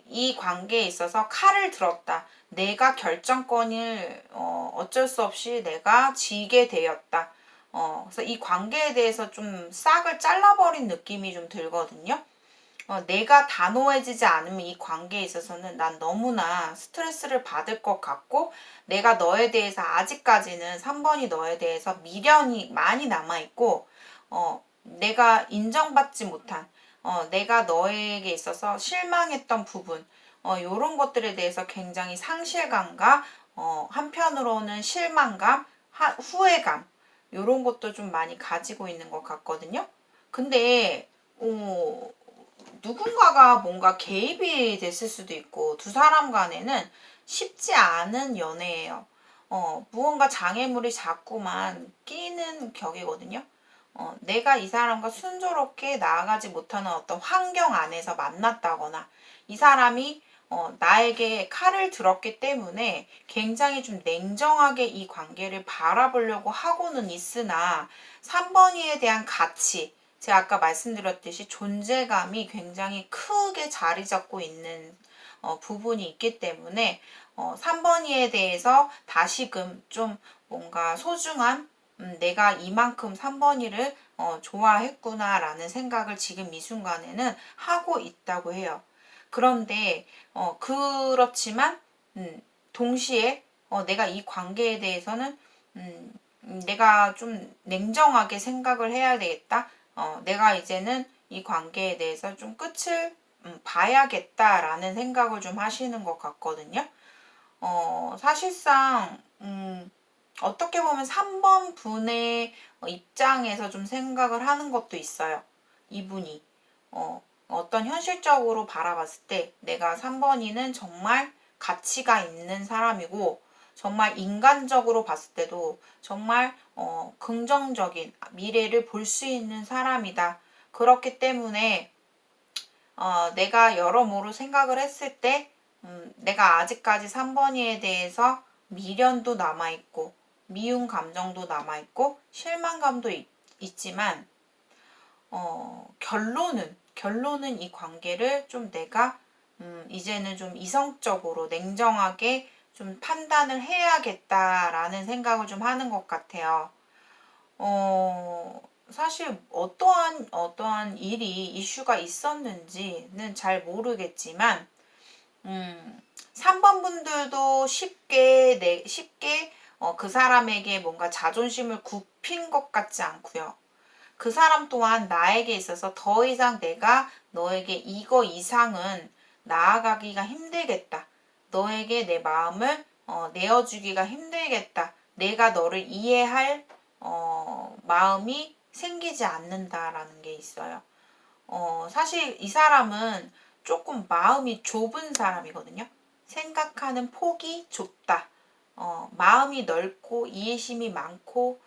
이 관계에 있어서 칼을 들었다. 내가 결정권을 어쩔 수 없이 내가 쥐게 되었다. 그래서 이 관계에 대해서 좀 싹을 잘라버린 느낌이 좀 들거든요. 내가 단호해지지 않으면 이 관계에 있어서는 난 너무나 스트레스를 받을 것 같고 내가 너에 대해서 아직까지는 3번이 너에 대해서 미련이 많이 남아있고 내가 인정받지 못한 내가 너에게 있어서 실망했던 부분 이런 것들에 대해서 굉장히 상실감과 한편으로는 실망감, 후회감 이런 것도 좀 많이 가지고 있는 것 같거든요. 근데 누군가가 뭔가 개입이 됐을 수도 있고 두 사람 간에는 쉽지 않은 연애예요. 무언가 장애물이 자꾸만 끼는 격이거든요. 내가 이 사람과 순조롭게 나아가지 못하는 어떤 환경 안에서 만났다거나 이 사람이 나에게 칼을 들었기 때문에 굉장히 좀 냉정하게 이 관계를 바라보려고 하고는 있으나 3번이에 대한 가치, 제가 아까 말씀드렸듯이 존재감이 굉장히 크게 자리 잡고 있는 부분이 있기 때문에 3번이에 대해서 다시금 좀 뭔가 소중한 내가 이만큼 3번이를 좋아했구나 라는 생각을 지금 이 순간에는 하고 있다고 해요. 그런데 그렇지만 동시에 내가 이 관계에 대해서는 내가 좀 냉정하게 생각을 해야 되겠다. 내가 이제는 이 관계에 대해서 좀 끝을 봐야겠다라는 생각을 좀 하시는 것 같거든요. 사실상 어떻게 보면 3번 분의 입장에서 좀 생각을 하는 것도 있어요. 이분이 어떤 현실적으로 바라봤을 때 내가 3번이는 정말 가치가 있는 사람이고 정말 인간적으로 봤을 때도 정말 긍정적인 미래를 볼 수 있는 사람이다. 그렇기 때문에 내가 여러모로 생각을 했을 때 내가 아직까지 3번이에 대해서 미련도 남아있고 미운 감정도 남아있고 실망감도 있지만 결론은 이 관계를 좀 내가 이제는 좀 이성적으로 냉정하게 좀 판단을 해야겠다라는 생각을 좀 하는 것 같아요. 사실 어떠한 일이 이슈가 있었는지는 잘 모르겠지만 3번 분들도 쉽게 그 사람에게 뭔가 자존심을 굽힌 것 같지 않고요. 그 사람 또한 나에게 있어서 더 이상 내가 너에게 이거 이상은 나아가기가 힘들겠다. 너에게 내 마음을 내어주기가 힘들겠다. 내가 너를 이해할 마음이 생기지 않는다라는 게 있어요. 사실 이 사람은 조금 마음이 좁은 사람이거든요. 생각하는 폭이 좁다. 마음이 넓고 이해심이 많고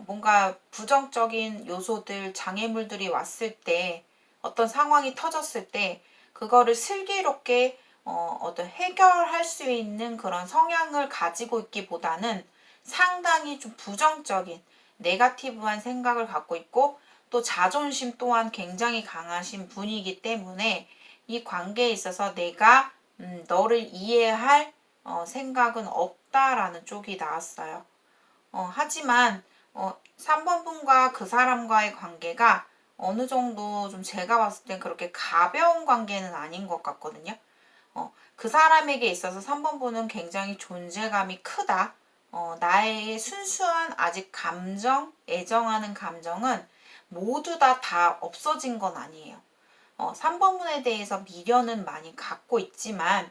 뭔가 부정적인 요소들, 장애물들이 왔을 때 어떤 상황이 터졌을 때 그거를 슬기롭게 어떤 해결할 수 있는 그런 성향을 가지고 있기보다는 상당히 좀 부정적인 네가티브한 생각을 갖고 있고 또 자존심 또한 굉장히 강하신 분이기 때문에 이 관계에 있어서 내가 너를 이해할 생각은 없다라는 쪽이 나왔어요. 하지만 3번 분과 그 사람과의 관계가 어느 정도 좀 제가 봤을 땐 그렇게 가벼운 관계는 아닌 것 같거든요. 그 사람에게 있어서 3번 분은 굉장히 존재감이 크다. 나의 순수한 아직 감정, 애정하는 감정은 모두 다 없어진 건 아니에요. 3번 분에 대해서 미련은 많이 갖고 있지만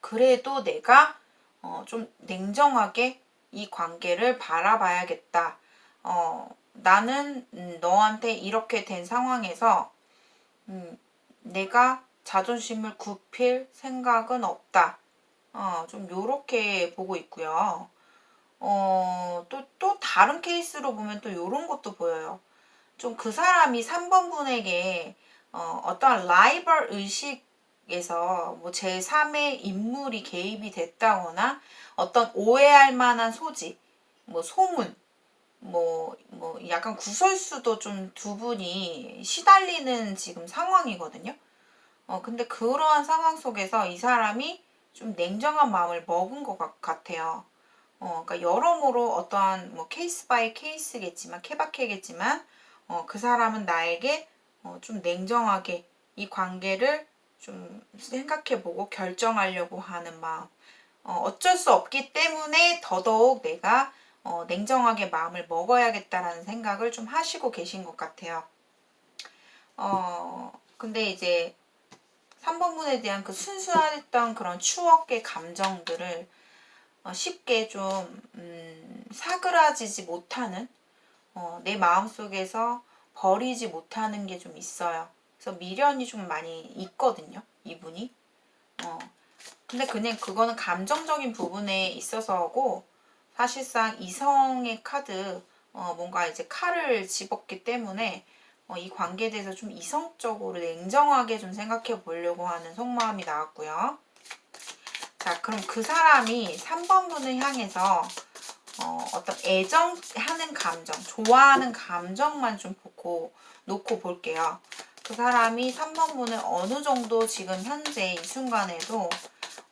그래도 내가 좀 냉정하게 이 관계를 바라봐야겠다. 나는 너한테 이렇게 된 상황에서 내가 자존심을 굽힐 생각은 없다. 좀 요렇게 보고 있고요. 또 다른 케이스로 보면 또 요런 것도 보여요. 좀 그 사람이 3번 분에게 어떤 라이벌 의식에서 뭐 제3의 인물이 개입이 됐다거나 어떤 오해할 만한 소지, 뭐 소문, 뭐 약간 구설수도 좀 두 분이 시달리는 지금 상황이거든요. 근데 그러한 상황 속에서 이 사람이 좀 냉정한 마음을 먹은 것 같아요. 그러니까 여러모로 어떠한 뭐 케이스 바이 케이스겠지만 케바케겠지만 그 사람은 나에게 좀 냉정하게 이 관계를 좀 생각해보고 결정하려고 하는 마음. 어쩔 수 없기 때문에 더더욱 내가 냉정하게 마음을 먹어야겠다라는 생각을 좀 하시고 계신 것 같아요. 근데 이제 3번 분에 대한 그 순수했던 그런 추억의 감정들을 쉽게 좀 사그라지지 못하는 내 마음속에서 버리지 못하는 게 좀 있어요. 그래서 미련이 좀 많이 있거든요. 이분이. 근데 그냥 그거는 감정적인 부분에 있어서고 사실상 이성의 카드 뭔가 이제 칼을 집었기 때문에 이 관계에 대해서 좀 이성적으로 냉정하게 좀 생각해 보려고 하는 속마음이 나왔고요. 자, 그럼 그 사람이 3번 분을 향해서 어떤 애정하는 감정, 좋아하는 감정만 좀 놓고 볼게요. 그 사람이 3번 분을 어느 정도 지금 현재 이 순간에도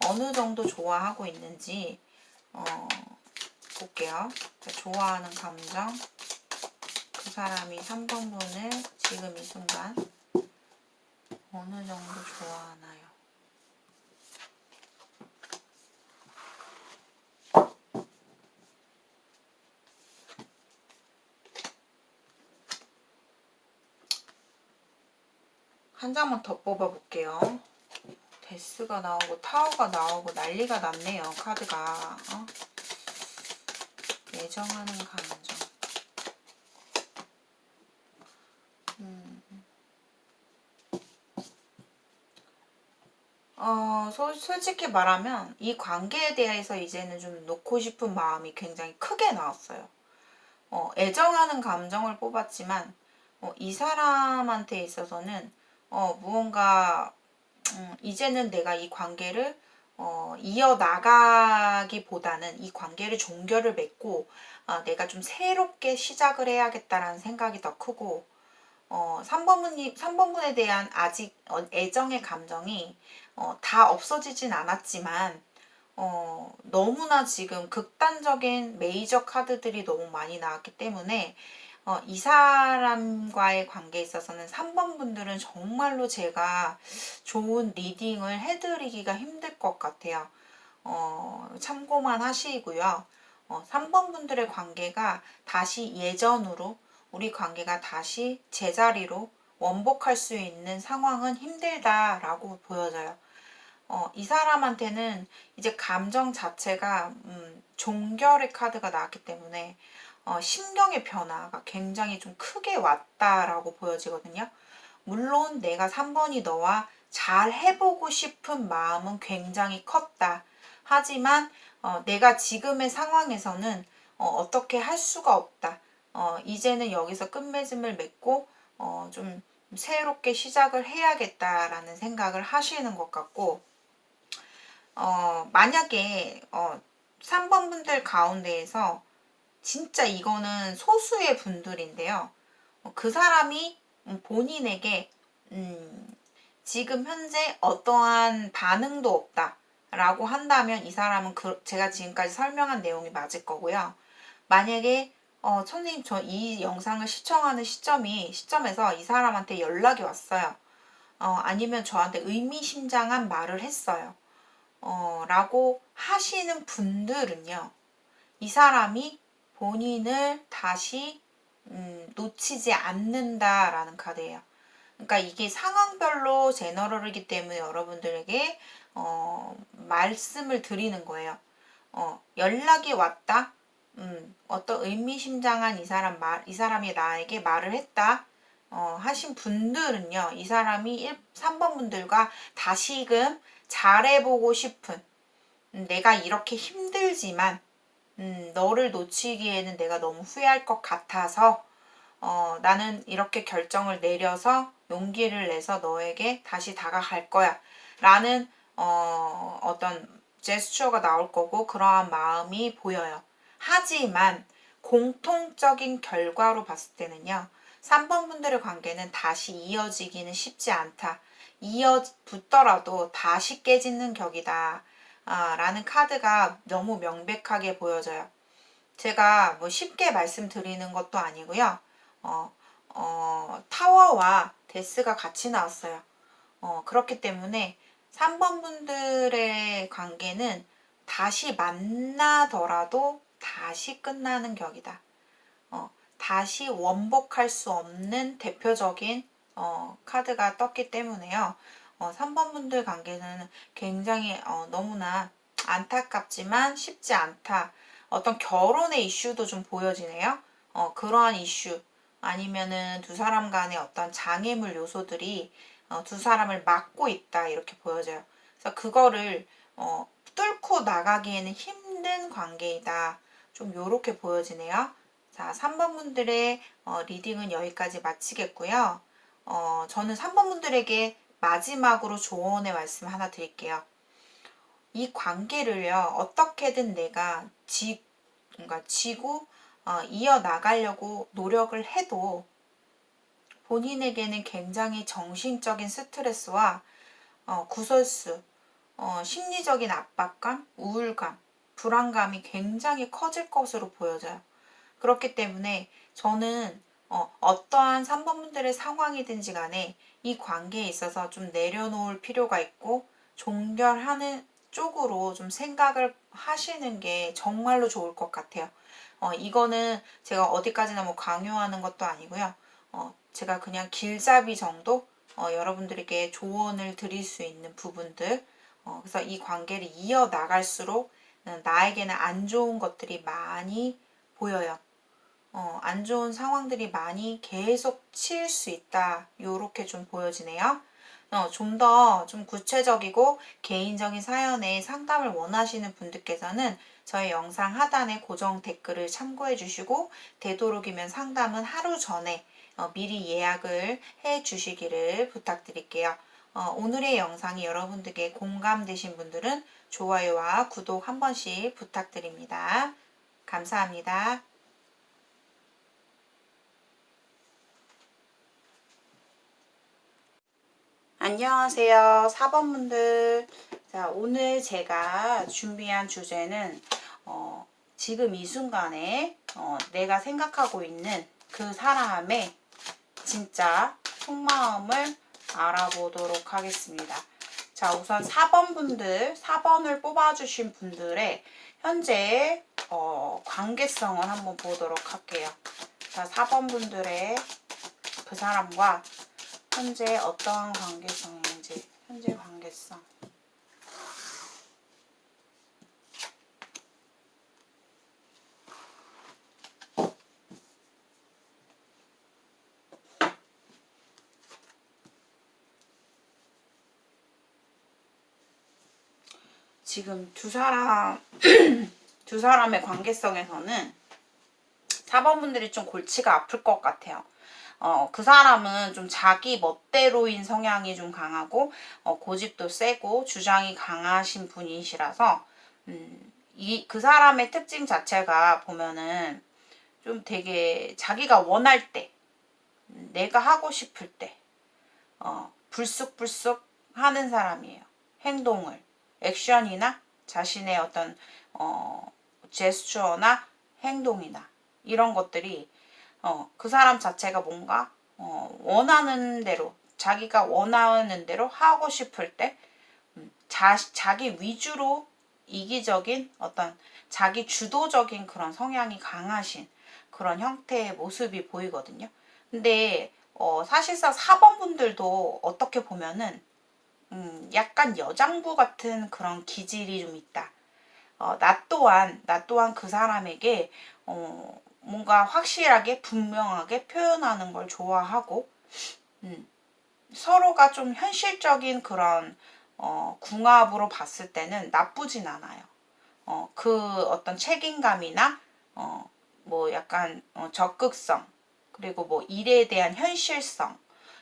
어느 정도 좋아하고 있는지 볼게요. 좋아하는 감정, 그 사람이 3번 분을 지금 이 순간 어느 정도 좋아하나요? 한 장만 더 뽑아볼게요. 데스가 나오고 타워가 나오고 난리가 났네요. 카드가. 애정하는 감정. 솔직히 말하면 이 관계에 대해서 이제는 좀 놓고 싶은 마음이 굉장히 크게 나왔어요. 애정하는 감정을 뽑았지만 이 사람한테 있어서는 무언가 이제는 내가 이 관계를 이어나가기보다는 이 관계를 종결을 맺고 내가 좀 새롭게 시작을 해야겠다라는 생각이 더 크고 3번분에 대한 아직 애정의 감정이 다 없어지진 않았지만 너무나 지금 극단적인 메이저 카드들이 너무 많이 나왔기 때문에 이 사람과의 관계에 있어서는 3번 분들은 정말로 제가 좋은 리딩을 해드리기가 힘들 것 같아요. 참고만 하시고요. 3번 분들의 관계가 다시 예전으로 우리 관계가 다시 제자리로 원복할 수 있는 상황은 힘들다라고 보여져요. 이 사람한테는 이제 감정 자체가 종결의 카드가 나왔기 때문에 심경의 변화가 굉장히 좀 크게 왔다라고 보여지거든요. 물론 내가 3번이 너와 잘 해보고 싶은 마음은 굉장히 컸다. 하지만 내가 지금의 상황에서는 어떻게 할 수가 없다. 이제는 여기서 끝맺음을 맺고 좀 새롭게 시작을 해야겠다라는 생각을 하시는 것 같고 만약에 3번 분들 가운데에서 진짜 이거는 소수의 분들인데요. 그 사람이 본인에게 지금 현재 어떠한 반응도 없다 라고 한다면 이 사람은 제가 지금까지 설명한 내용이 맞을 거고요. 만약에 선생님 저 이 영상을 시청하는 시점에서 이 사람한테 연락이 왔어요. 아니면 저한테 의미심장한 말을 했어요. 라고 하시는 분들은요. 이 사람이 본인을 다시 놓치지 않는다라는 카드예요. 그러니까 이게 상황별로 제너럴이기 때문에 여러분들에게 말씀을 드리는 거예요. 연락이 왔다. 어떤 의미심장한 이 사람이 나에게 말을 했다. 하신 분들은요. 이 사람이 3번 분들과 다시금 잘해보고 싶은 내가 이렇게 힘들지만 너를 놓치기에는 내가 너무 후회할 것 같아서 나는 이렇게 결정을 내려서 용기를 내서 너에게 다시 다가갈 거야 라는 어떤 제스처가 나올 거고 그러한 마음이 보여요. 하지만 공통적인 결과로 봤을 때는요. 3번 분들의 관계는 다시 이어지기는 쉽지 않다. 붙더라도 다시 깨지는 격이다. 라는 카드가 너무 명백하게 보여져요. 제가 뭐 쉽게 말씀드리는 것도 아니고요. 타워와 데스가 같이 나왔어요. 그렇기 때문에 3번 분들의 관계는 다시 만나더라도 다시 끝나는 격이다. 다시 원복할 수 없는 대표적인 카드가 떴기 때문에요. 3번 분들 관계는 굉장히 너무나 안타깝지만 쉽지 않다. 어떤 결혼의 이슈도 좀 보여지네요. 그러한 이슈 아니면은 두 사람 간의 어떤 장애물 요소들이 두 사람을 막고 있다 이렇게 보여져요. 그래서 그거를 뚫고 나가기에는 힘든 관계이다. 좀 요렇게 보여지네요. 자, 3번 분들의 리딩은 여기까지 마치겠고요. 저는 3번 분들에게 마지막으로 조언의 말씀 하나 드릴게요. 이 관계를요, 어떻게든 내가 지고 이어나가려고 노력을 해도 본인에게는 굉장히 정신적인 스트레스와 구설수, 심리적인 압박감, 우울감, 불안감이 굉장히 커질 것으로 보여져요. 그렇기 때문에 저는 어떠한 3번 분들의 상황이든지 간에 이 관계에 있어서 좀 내려놓을 필요가 있고 종결하는 쪽으로 좀 생각을 하시는 게 정말로 좋을 것 같아요. 이거는 제가 어디까지나 뭐 강요하는 것도 아니고요. 제가 그냥 길잡이 정도 여러분들에게 조언을 드릴 수 있는 부분들, 그래서 이 관계를 이어나갈수록 나에게는 안 좋은 것들이 많이 보여요. 안 좋은 상황들이 많이 계속 치일 수 있다. 요렇게 좀 보여지네요. 좀 더 좀 구체적이고 개인적인 사연에 상담을 원하시는 분들께서는 저희 영상 하단에 고정 댓글을 참고해 주시고, 되도록이면 상담은 하루 전에 미리 예약을 해 주시기를 부탁드릴게요. 오늘의 영상이 여러분들께 공감되신 분들은 좋아요와 구독 한 번씩 부탁드립니다. 감사합니다. 안녕하세요. 4번분들. 자, 오늘 제가 준비한 주제는 지금 이 순간에 내가 생각하고 있는 그 사람의 진짜 속마음을 알아보도록 하겠습니다. 자, 우선 4번분들, 4번을 뽑아주신 분들의 현재 관계성을 한번 보도록 할게요. 자, 4번분들의 그 사람과 현재 어떠한 관계성인지, 현재 관계성. 지금 두 사람의 관계성에서는 4번분들이 좀 골치가 아플 것 같아요. 그 사람은 좀 자기 멋대로인 성향이 좀 강하고, 고집도 세고, 주장이 강하신 분이시라서, 그 사람의 특징 자체가 보면은 좀 되게 자기가 원할 때, 내가 하고 싶을 때, 불쑥불쑥 하는 사람이에요. 행동을, 액션이나 자신의 어떤, 제스처나 행동이나 이런 것들이 그 사람 자체가 뭔가 원하는 대로, 자기가 원하는 대로 하고 싶을 때 자기 위주로 이기적인 어떤 자기 주도적인 그런 성향이 강하신 그런 형태의 모습이 보이거든요. 근데 사실상 4번분들도 어떻게 보면은 약간 여장부 같은 그런 기질이 좀 있다. 나 또한 그 사람에게 뭔가 확실하게 분명하게 표현하는 걸 좋아하고, 서로가 좀 현실적인 그런 궁합으로 봤을 때는 나쁘진 않아요. 그 어떤 책임감이나 뭐 약간 적극성, 그리고 뭐 일에 대한 현실성,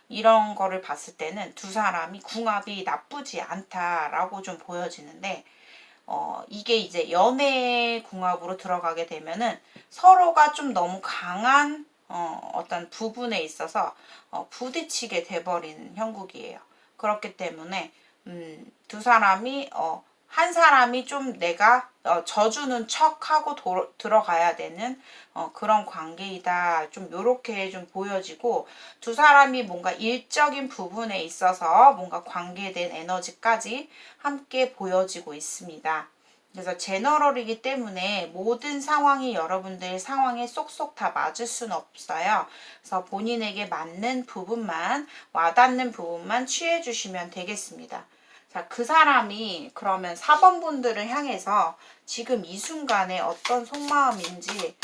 이런 거를 봤을 때는 두 사람이 궁합이 나쁘지 않다라고 좀 보여지는데, 이게 이제 연애 궁합으로 들어가게 되면은 서로가 좀 너무 강한 어떤 부분에 있어서 부딪히게 돼버리는 형국이에요. 그렇기 때문에 두 사람이 한 사람이 좀 내가 져주는 척하고 들어가야 되는 그런 관계이다. 좀 요렇게 좀 보여지고, 두 사람이 뭔가 일적인 부분에 있어서 뭔가 관계된 에너지까지 함께 보여지고 있습니다. 그래서 제너럴이기 때문에 모든 상황이 여러분들 상황에 쏙쏙 다 맞을 수는 없어요. 그래서 본인에게 맞는 부분만, 와닿는 부분만 취해 주시면 되겠습니다. 자, 그 사람이 그러면 4번분들을 향해서 지금 이 순간에 어떤 속마음인지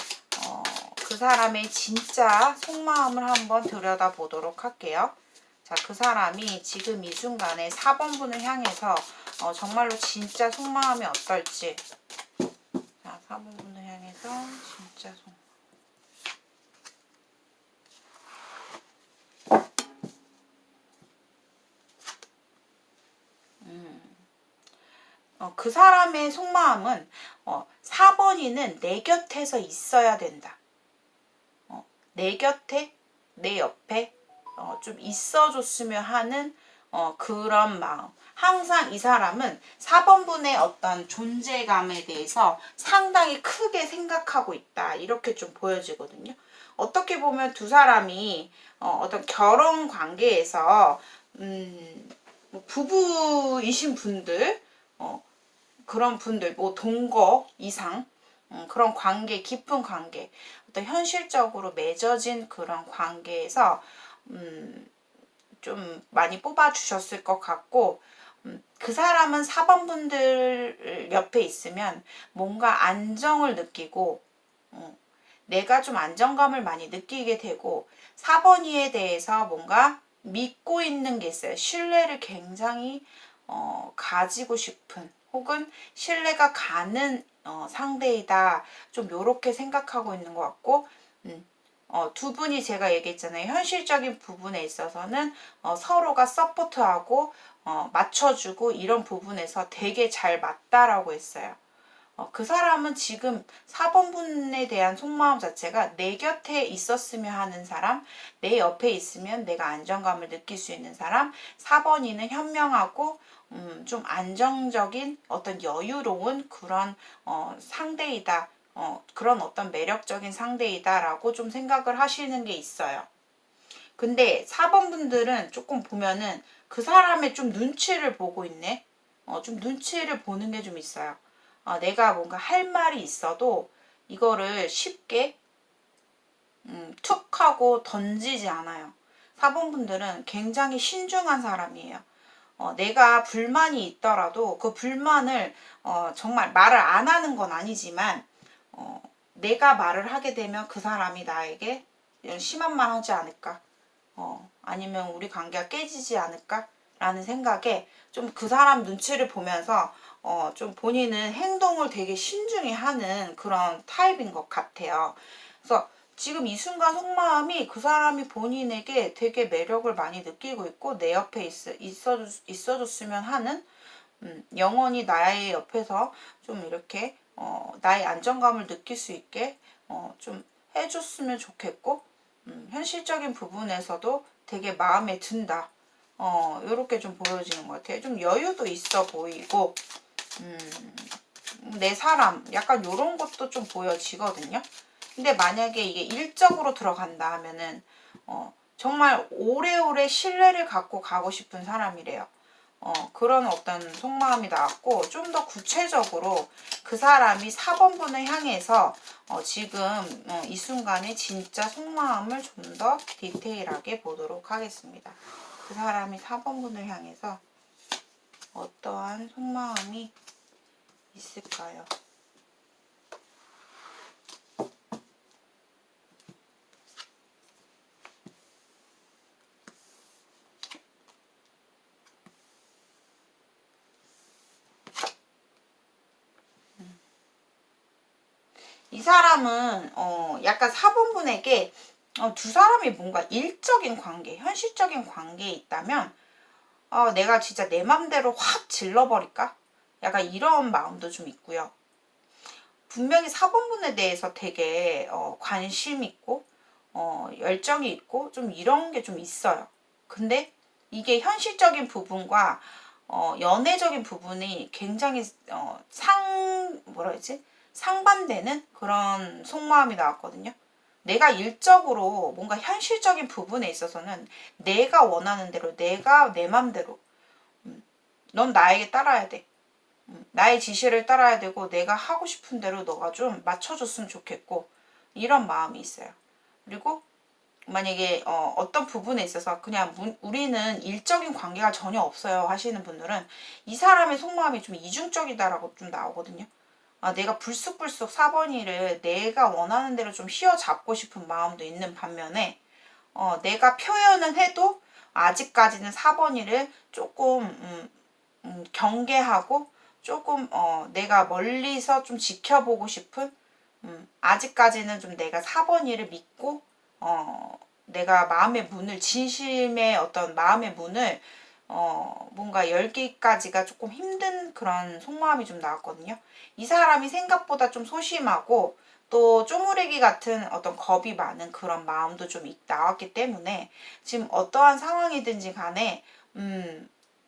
그 사람의 진짜 속마음을 한번 들여다보도록 할게요. 자, 그 사람이 지금 이 순간에 4번분을 향해서 정말로 진짜 속마음이 어떨지. 자, 4번분을 향해서 진짜 속마음. 그 사람의 속마음은 4번이는 내 곁에서 있어야 된다. 내 곁에, 내 옆에 좀 있어줬으면 하는 그런 마음. 항상 이 사람은 4번분의 어떤 존재감에 대해서 상당히 크게 생각하고 있다. 이렇게 좀 보여지거든요. 어떻게 보면 두 사람이 어떤 결혼 관계에서 뭐 부부이신 분들, 그런 분들, 뭐 동거 이상, 그런 관계, 깊은 관계, 어떤 현실적으로 맺어진 그런 관계에서 좀 많이 뽑아주셨을 것 같고, 그 사람은 4번 분들 옆에 있으면 뭔가 안정을 느끼고, 내가 좀 안정감을 많이 느끼게 되고, 4번이에 대해서 뭔가 믿고 있는 게 있어요. 신뢰를 굉장히 가지고 싶은, 혹은 신뢰가 가는 상대이다. 좀 요렇게 생각하고 있는 것 같고, 두 분이 제가 얘기했잖아요. 현실적인 부분에 있어서는 서로가 서포트하고 맞춰주고 이런 부분에서 되게 잘 맞다라고 했어요. 그 사람은 지금 4번 분에 대한 속마음 자체가 내 곁에 있었으면 하는 사람, 내 옆에 있으면 내가 안정감을 느낄 수 있는 사람, 4번이는 현명하고 좀 안정적인 어떤 여유로운 그런 상대이다. 그런 어떤 매력적인 상대이다라고 좀 생각을 하시는 게 있어요. 근데 4번 분들은 조금 보면은 그 사람의 좀 눈치를 보고 있네. 좀 눈치를 보는 게 좀 있어요. 내가 뭔가 할 말이 있어도 이거를 쉽게 툭 하고 던지지 않아요. 4번 분들은 굉장히 신중한 사람이에요. 내가 불만이 있더라도 그 불만을 정말 말을 안 하는 건 아니지만 내가 말을 하게 되면 그 사람이 나에게 심한 말 하지 않을까? 아니면 우리 관계가 깨지지 않을까? 라는 생각에 좀 그 사람 눈치를 보면서 좀 본인은 행동을 되게 신중히 하는 그런 타입인 것 같아요. 그래서 지금 이 순간 속마음이 그 사람이 본인에게 되게 매력을 많이 느끼고 있고 내 옆에 있어줬으면 하는 영원히 나의 옆에서 좀 이렇게 나의 안정감을 느낄 수 있게 좀 해줬으면 좋겠고 현실적인 부분에서도 되게 마음에 든다. 요렇게 좀 보여지는 것 같아요. 좀 여유도 있어 보이고 내 사람 약간 요런 것도 좀 보여지거든요. 근데 만약에 이게 일적으로 들어간다 하면은 정말 오래오래 신뢰를 갖고 가고 싶은 사람이래요. 그런 어떤 속마음이 나왔고 좀 더 구체적으로 그 사람이 4번분을 향해서 지금 이 순간에 진짜 속마음을 좀 더 디테일하게 보도록 하겠습니다. 그 사람이 4번분을 향해서 어떠한 속마음이 있을까요? 이 사람은 약간 4번분에게 두 사람이 뭔가 일적인 관계, 현실적인 관계에 있다면 내가 진짜 내 맘대로 확 질러버릴까? 약간 이런 마음도 좀 있고요. 분명히 4번분에 대해서 되게 관심 있고 열정이 있고 좀 이런 게 좀 있어요. 근데 이게 현실적인 부분과 연애적인 부분이 굉장히 뭐라 해야지? 상반되는 그런 속마음이 나왔거든요. 내가 일적으로 뭔가 현실적인 부분에 있어서는 내가 원하는 대로 내가 내 맘대로 넌 나에게 따라야 돼. 나의 지시를 따라야 되고 내가 하고 싶은 대로 너가 좀 맞춰줬으면 좋겠고 이런 마음이 있어요. 그리고 만약에 어떤 부분에 있어서 그냥 우리는 일적인 관계가 전혀 없어요 하시는 분들은 이 사람의 속마음이 좀 이중적이다라고 좀 나오거든요. 내가 불쑥불쑥 4번이를 내가 원하는 대로 좀 휘어잡고 싶은 마음도 있는 반면에 내가 표현은 해도 아직까지는 4번이를 조금 경계하고 조금 내가 멀리서 좀 지켜보고 싶은 아직까지는 좀 내가 4번이를 믿고 내가 마음의 문을 진심의 어떤 마음의 문을 뭔가 열기까지가 조금 힘든 그런 속마음이 좀 나왔거든요. 이 사람이 생각보다 좀 소심하고 또 쪼무레기 같은 어떤 겁이 많은 그런 마음도 좀 나왔기 때문에 지금 어떠한 상황이든지 간에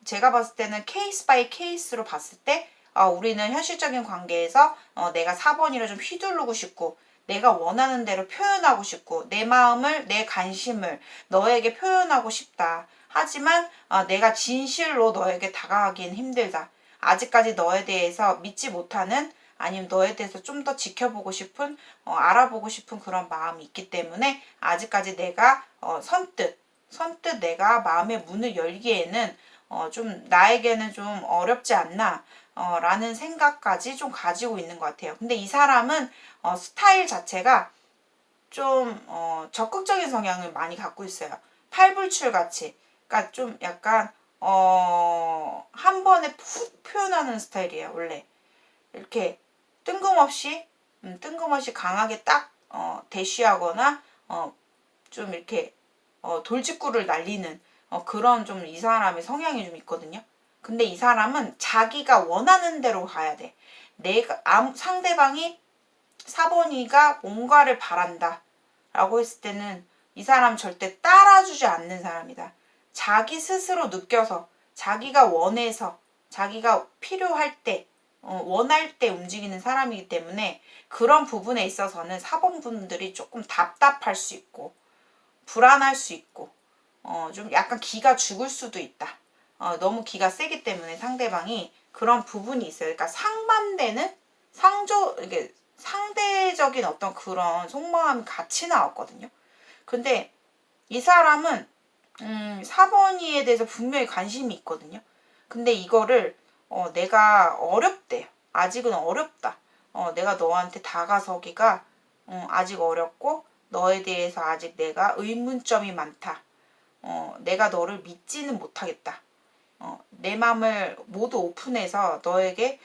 제가 봤을 때는 케이스 바이 케이스로 봤을 때 우리는 현실적인 관계에서 내가 4번이라 좀 휘두르고 싶고 내가 원하는 대로 표현하고 싶고 내 마음을 내 관심을 너에게 표현하고 싶다. 하지만 내가 진실로 너에게 다가가기는 힘들다. 아직까지 너에 대해서 믿지 못하는 아니면 너에 대해서 좀 더 지켜보고 싶은 알아보고 싶은 그런 마음이 있기 때문에 아직까지 내가 선뜻 내가 마음의 문을 열기에는 좀 나에게는 좀 어렵지 않나 라는 생각까지 좀 가지고 있는 것 같아요. 근데 이 사람은 스타일 자체가 좀 적극적인 성향을 많이 갖고 있어요. 팔불출 같이. 그러니까 좀 약간 한 번에 푹 표현하는 스타일이에요. 원래 이렇게 뜬금없이 강하게 딱 대쉬하거나 좀 이렇게 돌직구를 날리는 그런 좀 이 사람의 성향이 좀 있거든요. 근데 이 사람은 자기가 원하는 대로 가야 돼. 상대방이 4번이가 뭔가를 바란다 라고 했을 때는 이 사람 절대 따라주지 않는 사람이다. 자기 스스로 느껴서 자기가 원해서 자기가 필요할 때 원할 때 움직이는 사람이기 때문에 그런 부분에 있어서는 4번 분들이 조금 답답할 수 있고 불안할 수 있고 좀 약간 기가 죽을 수도 있다. 너무 기가 세기 때문에 상대방이 그런 부분이 있어요. 그러니까 이게 상대적인 어떤 그런 속마음이 같이 나왔거든요. 근데 이 사람은 4번이에 대해서 분명히 관심이 있거든요. 근데 이거를 내가 어렵대요. 아직은 어렵다. 내가 너한테 다가서기가 아직 어렵고 너에 대해서 아직 내가 의문점이 많다. 내가 너를 믿지는 못하겠다. 내 마음을 모두 오픈해서 너에게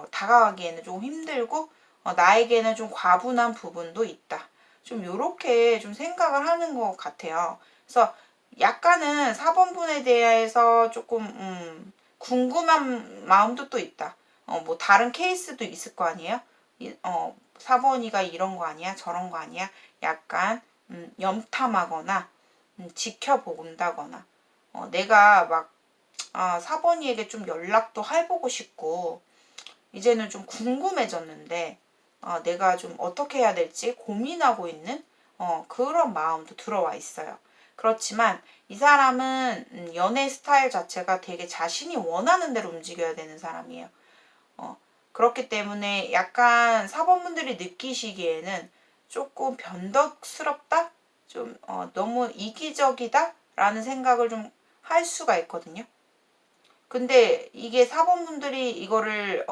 다가가기에는 좀 힘들고 나에게는 좀 과분한 부분도 있다. 좀 요렇게 좀 생각을 하는 것 같아요. 그래서 약간은 4번분에 대해서 조금 궁금한 마음도 또 있다. 뭐 다른 케이스도 있을 거 아니에요? 4번이가 이런 거 아니야? 저런 거 아니야? 약간 염탐하거나 지켜본다거나 내가 막 4번이에게 좀 연락도 해보고 싶고 이제는 좀 궁금해졌는데 내가 좀 어떻게 해야 될지 고민하고 있는 그런 마음도 들어와 있어요. 그렇지만 이 사람은 연애 스타일 자체가 되게 자신이 원하는 대로 움직여야 되는 사람이에요. 그렇기 때문에 약간 4번분들이 느끼시기에는 조금 변덕스럽다? 좀 너무 이기적이다? 라는 생각을 좀 할 수가 있거든요. 근데 이게 4번분들이 이거를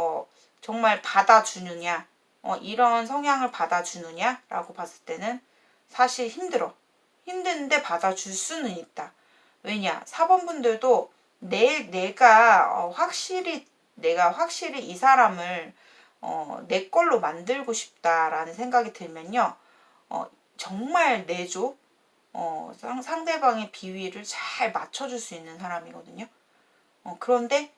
정말 받아주느냐 이런 성향을 받아주느냐 라고 봤을 때는 사실 힘든데 받아줄 수는 있다. 왜냐 4번분들도 내가 확실히 이 사람을 내 걸로 만들고 싶다라는 생각이 들면요 정말 내조 상대방의 비위를 잘 맞춰줄 수 있는 사람이거든요. 그런데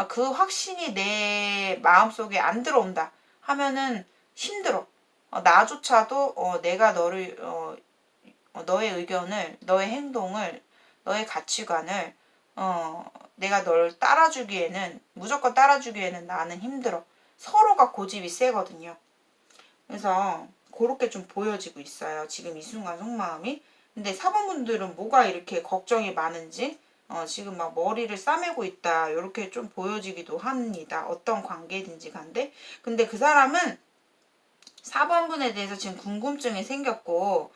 그 확신이 내 마음속에 안 들어온다 하면은 힘들어. 나조차도 내가 너의 의견을, 너의 행동을, 너의 가치관을 내가 널 무조건 따라주기에는 나는 힘들어. 서로가 고집이 세거든요. 그래서 그렇게 좀 보여지고 있어요. 지금 이 순간 속마음이. 근데 사번분들은 뭐가 이렇게 걱정이 많은지 지금 막 머리를 싸매고 있다 이렇게 좀 보여지기도 합니다. 어떤 관계든지 간데 근데 그 사람은 4번분에 대해서 지금 궁금증이 생겼고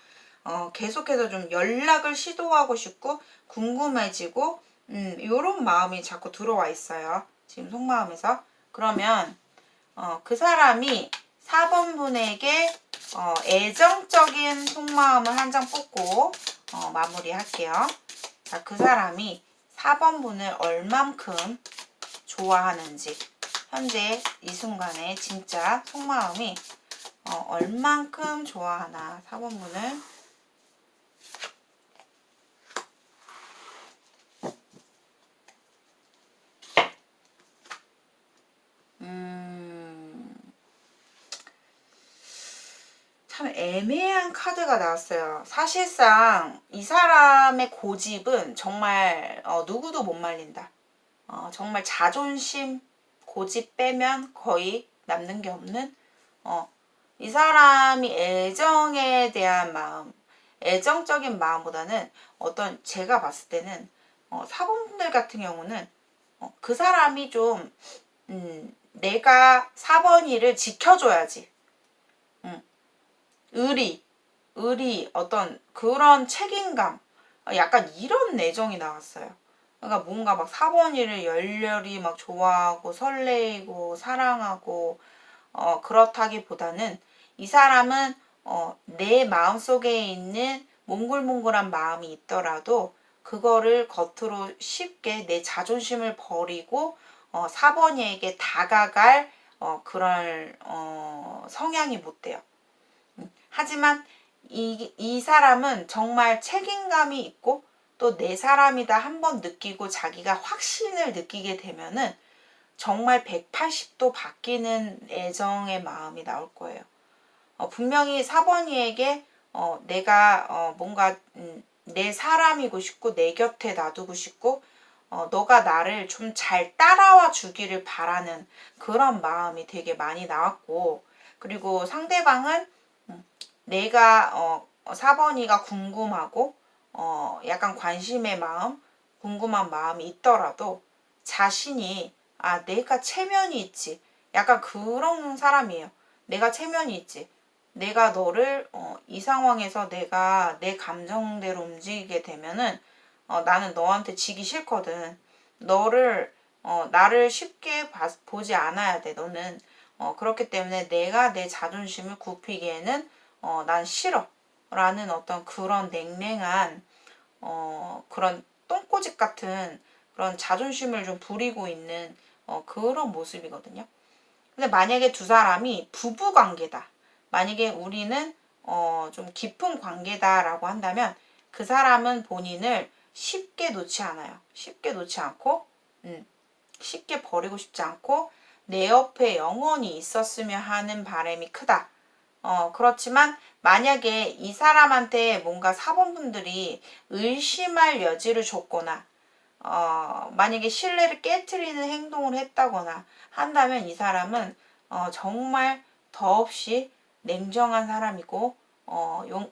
계속해서 좀 연락을 시도하고 싶고 궁금해지고 이런 마음이 자꾸 들어와 있어요. 지금 속마음에서. 그러면 그 사람이 4번분에게 애정적인 속마음을 한 장 뽑고 마무리할게요. 자, 그 사람이 4번분을 얼만큼 좋아하는지 현재 이 순간에 진짜 속마음이 얼만큼 좋아하나 4번분을 참 애매한 카드가 나왔어요. 사실상 이 사람의 고집은 정말 누구도 못 말린다. 정말 자존심, 고집 빼면 거의 남는 게 없는 이 사람이 애정에 대한 마음, 애정적인 마음보다는 제가 봤을 때는 4번분들 같은 경우는 그 사람이 좀 내가 4번이를 지켜줘야지. 의리, 어떤 그런 책임감, 약간 이런 내정이 나왔어요. 그러니까 뭔가 막 4번이를 열렬히 막 좋아하고 설레이고 사랑하고 그렇다기보다는 이 사람은 내 마음속에 있는 몽글몽글한 마음이 있더라도 그거를 겉으로 쉽게 내 자존심을 버리고 4번이에게 다가갈 그런 성향이 못 돼요. 하지만 이 사람은 정말 책임감이 있고 또 내 사람이다 한번 느끼고 자기가 확신을 느끼게 되면은 정말 180도 바뀌는 애정의 마음이 나올 거예요. 분명히 4번이에게 내가 뭔가 내 사람이고 싶고 내 곁에 놔두고 싶고 너가 나를 좀 잘 따라와 주기를 바라는 그런 마음이 되게 많이 나왔고, 그리고 상대방은 내가 4번이가 궁금하고 약간 관심의 마음, 궁금한 마음이 있더라도 자신이 내가 체면이 있지. 약간 그런 사람이에요. 내가 체면이 있지. 내가 너를 이 상황에서 내가 내 감정대로 움직이게 되면은 나는 너한테 지기 싫거든. 너를 나를 쉽게 보지 않아야 돼. 너는 그렇기 때문에 내가 내 자존심을 굽히기에는 난 싫어. 라는 어떤 그런 냉랭한 그런 똥꼬집 같은 그런 자존심을 좀 부리고 있는 그런 모습이거든요. 근데 만약에 두 사람이 부부 관계다. 만약에 우리는 좀 깊은 관계다라고 한다면 그 사람은 본인을 쉽게 놓지 않아요. 쉽게 놓지 않고 쉽게 버리고 싶지 않고 내 옆에 영원히 있었으면 하는 바람이 크다. 그렇지만 만약에 이 사람한테 뭔가 사본분들이 의심할 여지를 줬거나 만약에 신뢰를 깨트리는 행동을 했다거나 한다면 이 사람은 정말 더없이 냉정한 사람이고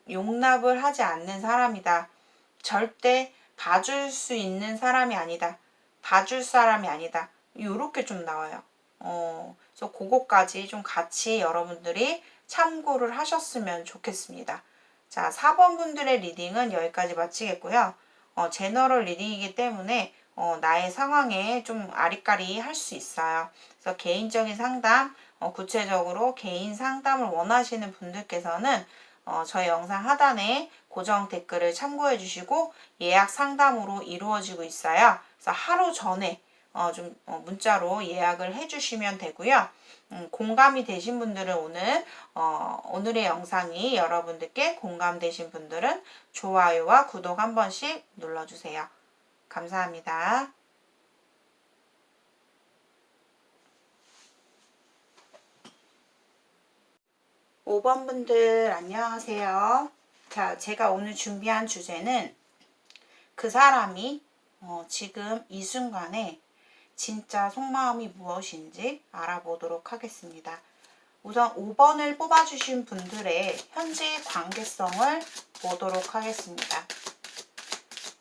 용납을 하지 않는 사람이다. 절대 봐줄 수 있는 사람이 아니다. 봐줄 사람이 아니다. 요렇게 좀 나와요. 그래서 그거까지 좀 같이 여러분들이 참고를 하셨으면 좋겠습니다. 자, 4번 분들의 리딩은 여기까지 마치겠고요. 제너럴 리딩이기 때문에 나의 상황에 좀 아리까리 할 수 있어요. 그래서 개인적인 상담, 구체적으로 개인 상담을 원하시는 분들께서는 저희 영상 하단에 고정 댓글을 참고해 주시고 예약 상담으로 이루어지고 있어요. 그래서 하루 전에 좀 문자로 예약을 해 주시면 되고요. 공감이 되신 분들은 오늘의 영상이 여러분들께 공감되신 분들은 좋아요와 구독 한 번씩 눌러주세요. 감사합니다. 5번 분들 안녕하세요. 자, 제가 오늘 준비한 주제는 그 사람이 지금 이 순간에 진짜 속마음이 무엇인지 알아보도록 하겠습니다. 우선 5번을 뽑아주신 분들의 현재 관계성을 보도록 하겠습니다.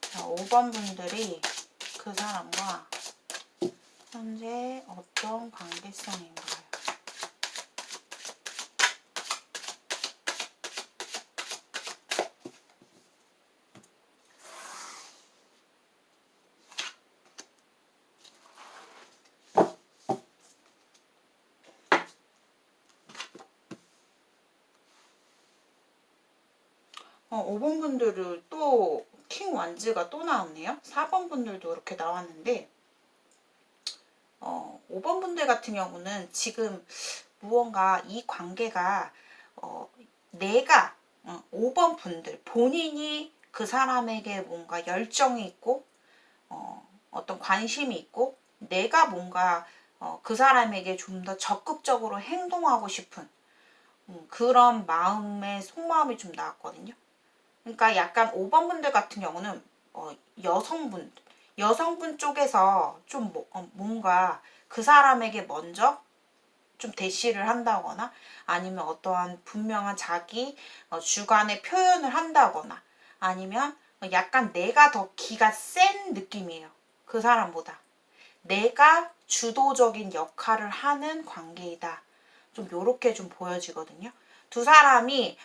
자, 5번 분들이 그 사람과 현재 어떤 관계성인가요? 5번 분들은 또 킹 완즈가 또 나왔네요. 4번 분들도 이렇게 나왔는데 5번 분들 같은 경우는 지금 무언가 이 관계가 내가 5번 분들 본인이 그 사람에게 뭔가 열정이 있고 어떤 관심이 있고 내가 뭔가 그 사람에게 좀 더 적극적으로 행동하고 싶은 그런 마음의 속마음이 좀 나왔거든요. 그러니까 약간 5번 분들 같은 경우는 여성분 쪽에서 좀 뭔가 그 사람에게 먼저 좀 대시를 한다거나 아니면 어떠한 분명한 자기 주관의 표현을 한다거나 아니면 약간 내가 더 기가 센 느낌이에요. 그 사람보다. 내가 주도적인 역할을 하는 관계이다. 좀 요렇게 좀 보여지거든요. 두 사람이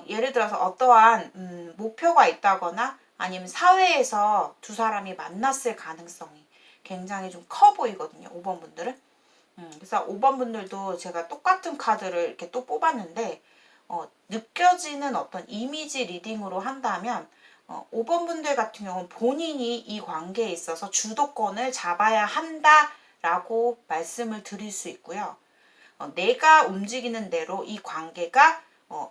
예를 들어서 어떠한 목표가 있다거나 아니면 사회에서 두 사람이 만났을 가능성이 굉장히 좀 커 보이거든요. 5번 분들은. 그래서 5번 분들도 제가 똑같은 카드를 이렇게 또 뽑았는데 느껴지는 어떤 이미지 리딩으로 한다면 5번 분들 같은 경우는 본인이 이 관계에 있어서 주도권을 잡아야 한다라고 말씀을 드릴 수 있고요. 내가 움직이는 대로 이 관계가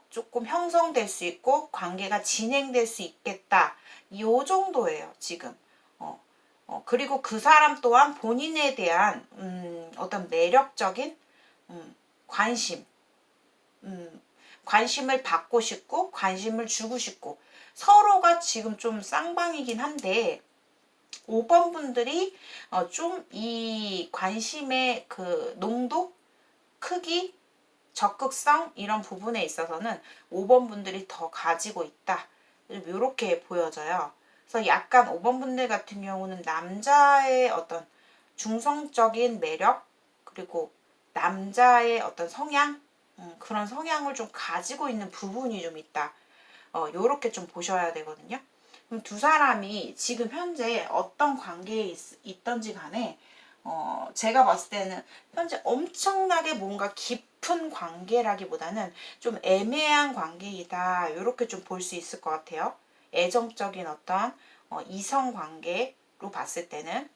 조금 형성될 수 있고 관계가 진행될 수 있겠다. 요 정도예요, 지금. 그리고 그 사람 또한 본인에 대한 어떤 매력적인 관심, 관심을 받고 싶고 관심을 주고 싶고 서로가 지금 좀 쌍방이긴 한데 5번 분들이 좀 이 관심의 그 농도, 크기, 적극성 이런 부분에 있어서는 5번 분들이 더 가지고 있다. 이렇게 보여져요. 그래서 약간 5번 분들 같은 경우는 남자의 어떤 중성적인 매력 그리고 남자의 어떤 성향 그런 성향을 좀 가지고 있는 부분이 좀 있다. 요렇게 좀 보셔야 되거든요. 그럼 두 사람이 지금 현재 어떤 관계에 있던지 간에 제가 봤을 때는 현재 엄청나게 뭔가 깊은 관계라기보다는 좀 애매한 관계이다. 이렇게 좀 볼 수 있을 것 같아요. 애정적인 어떤 이성 관계로 봤을 때는.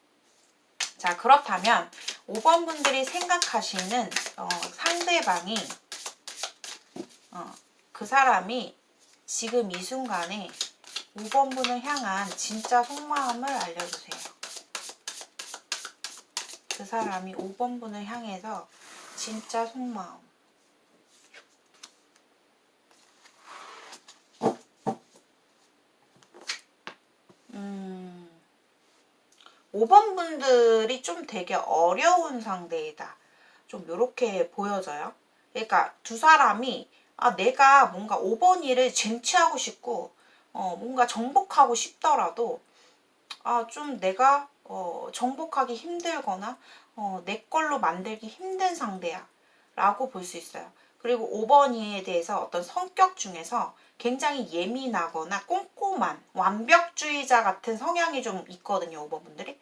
자, 그렇다면 5번 분들이 생각하시는 상대방이 그 사람이 지금 이 순간에 5번 분을 향한 진짜 속마음을 알려주세요. 그 사람이 5번 분을 향해서 진짜 속마음. 5번 분들이 좀 되게 어려운 상대이다. 좀 요렇게 보여져요. 그러니까 두 사람이 내가 뭔가 5번이를 쟁취하고 싶고 뭔가 정복하고 싶더라도 좀 내가 정복하기 힘들거나 내 걸로 만들기 힘든 상대야 라고 볼 수 있어요. 그리고 5번이에 대해서 어떤 성격 중에서 굉장히 예민하거나 꼼꼼한 완벽주의자 같은 성향이 좀 있거든요. 5번 분들이.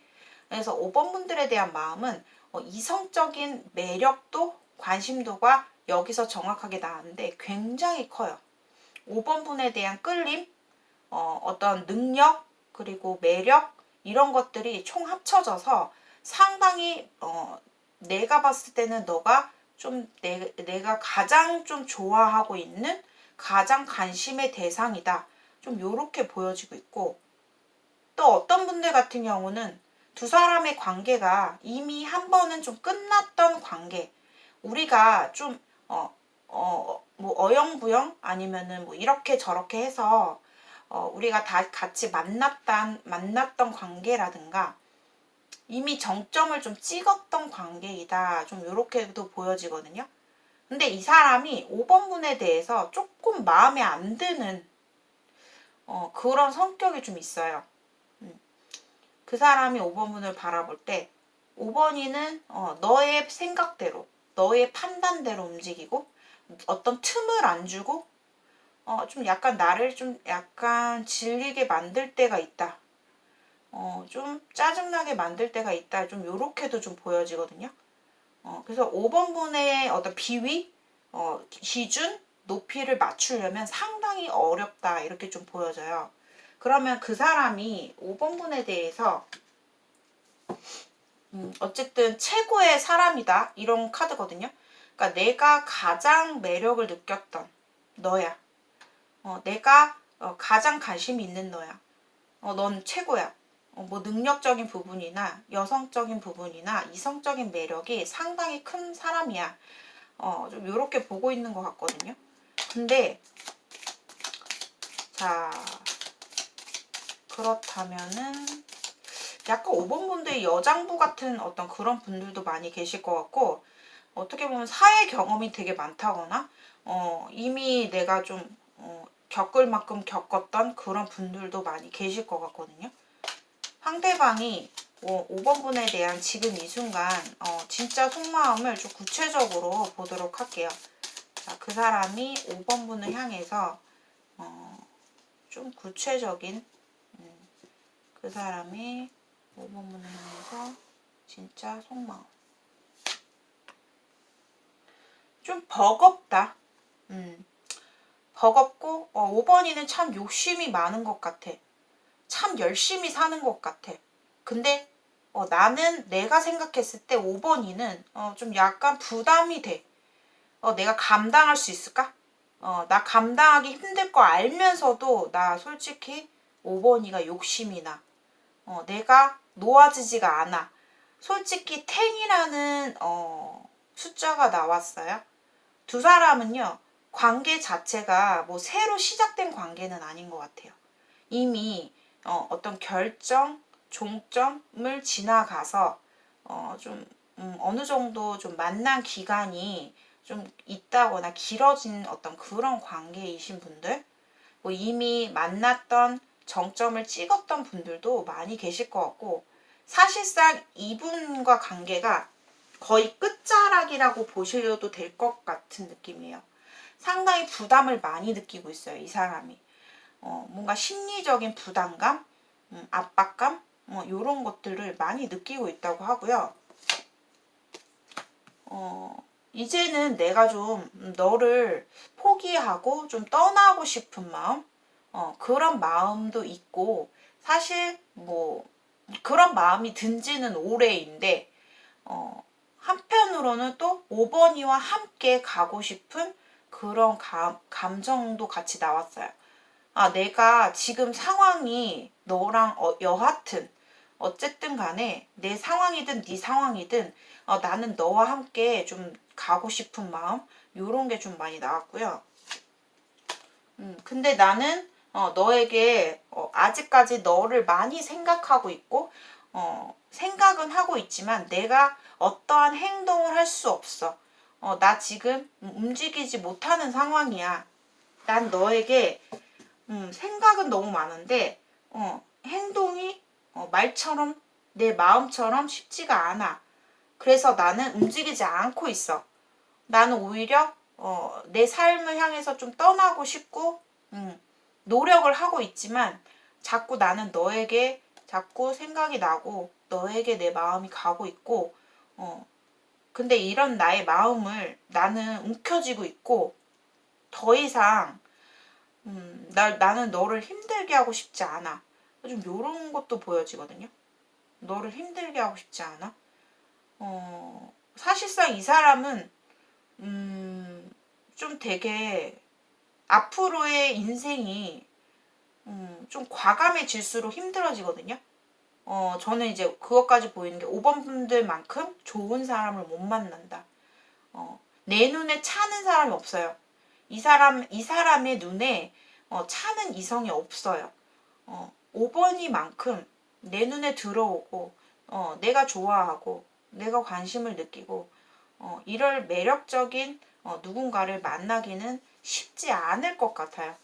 그래서 5번 분들에 대한 마음은 이성적인 매력도 관심도가 여기서 정확하게 나왔는데 굉장히 커요. 5번 분에 대한 끌림, 어떤 능력, 그리고 매력 이런 것들이 총 합쳐져서 상당히 내가 봤을 때는 너가 좀 내가 가장 좀 좋아하고 있는 가장 관심의 대상이다. 좀 요렇게 보여지고 있고 또 어떤 분들 같은 경우는 두 사람의 관계가 이미 한 번은 좀 끝났던 관계 우리가 좀 뭐 어영부영 아니면은 뭐 이렇게 저렇게 해서 우리가 다 같이 만났던 관계라든가 이미 정점을 좀 찍었던 관계이다. 좀 이렇게도 보여지거든요. 근데 이 사람이 5번 분에 대해서 조금 마음에 안 드는 그런 성격이 좀 있어요. 그 사람이 5번 분을 바라볼 때 5번이는 너의 생각대로 너의 판단대로 움직이고 어떤 틈을 안 주고 좀 약간 나를 좀 약간 질리게 만들 때가 있다. 좀 짜증나게 만들 때가 있다. 좀 요렇게도 좀 보여지거든요. 그래서 5번 분의 어떤 비위, 기준, 높이를 맞추려면 상당히 어렵다. 이렇게 좀 보여져요. 그러면 그 사람이 5번 분에 대해서 어쨌든 최고의 사람이다. 이런 카드거든요. 그러니까 내가 가장 매력을 느꼈던 너야. 내가 가장 관심이 있는 너야. 넌 최고야. 뭐 능력적인 부분이나 여성적인 부분이나 이성적인 매력이 상당히 큰 사람이야. 좀 이렇게 보고 있는 것 같거든요. 근데 자 그렇다면은 약간 5번 분들이 여장부 같은 어떤 그런 분들도 많이 계실 것 같고 어떻게 보면 사회 경험이 되게 많다거나 이미 내가 좀 겪을 만큼 겪었던 그런 분들도 많이 계실 것 같거든요. 상대방이 5번 분에 대한 지금 이 순간 진짜 속마음을 좀 구체적으로 보도록 할게요. 자, 그 사람이 5번 분을 향해서 좀 구체적인 그 사람이 5번 문을 향해서 진짜 속마음. 좀 버겁다. 버겁고 5번이는 참 욕심이 많은 것 같아. 참 열심히 사는 것 같아. 근데 나는 내가 생각했을 때 5번이는 좀 약간 부담이 돼. 내가 감당할 수 있을까? 나 감당하기 힘들 거 알면서도 나 솔직히 5번이가 욕심이 나. 내가 놓아지지가 않아. 솔직히 10이라는 숫자가 나왔어요. 두 사람은요, 관계 자체가 뭐 새로 시작된 관계는 아닌 것 같아요. 이미 어떤 결정, 종점을 지나가서 좀 어느 정도 좀 만난 기간이 좀 있다거나 길어진 어떤 그런 관계이신 분들, 뭐 이미 만났던 정점을 찍었던 분들도 많이 계실 것 같고, 사실상 이분과 관계가 거의 끝자락이라고 보셔도 될 것 같은 느낌이에요. 상당히 부담을 많이 느끼고 있어요, 이 사람이. 뭔가 심리적인 부담감, 압박감, 이런 것들을 많이 느끼고 있다고 하고요. 이제는 내가 좀 너를 포기하고 좀 떠나고 싶은 마음, 그런 마음도 있고, 사실 뭐 그런 마음이 든지는 오래인데, 한편으로는 또 5번이와 함께 가고 싶은 그런 감정도 같이 나왔어요. 내가 지금 상황이 너랑 여하튼 어쨌든 간에 내 상황이든 네 상황이든 나는 너와 함께 좀 가고 싶은 마음 요런 게 좀 많이 나왔고요. 근데 나는 너에게 아직까지 너를 많이 생각하고 있고 생각은 하고 있지만 내가 어떠한 행동을 할 수 없어. 나 지금 움직이지 못하는 상황이야. 난 너에게 생각은 너무 많은데 행동이 말처럼 내 마음처럼 쉽지가 않아. 그래서 나는 움직이지 않고 있어. 나는 오히려 내 삶을 향해서 좀 떠나고 싶고 노력을 하고 있지만 자꾸 나는 너에게 자꾸 생각이 나고 너에게 내 마음이 가고 있고 근데 이런 나의 마음을 나는 움켜쥐고 있고 더 이상 나는 너를 힘들게 하고 싶지 않아. 좀 요런 것도 보여지거든요. 너를 힘들게 하고 싶지 않아. 사실상 이 사람은 좀 되게 앞으로의 인생이 좀 과감해질수록 힘들어지거든요. 저는 이제 그것까지 보이는 게 5번 분들만큼 좋은 사람을 못 만난다. 내 눈에 차는 사람이 없어요. 이 사람의 눈에 차는 이성이 없어요. 5번이만큼 내 눈에 들어오고, 내가 좋아하고, 내가 관심을 느끼고, 이럴 매력적인 누군가를 만나기는 쉽지 않을 것 같아요.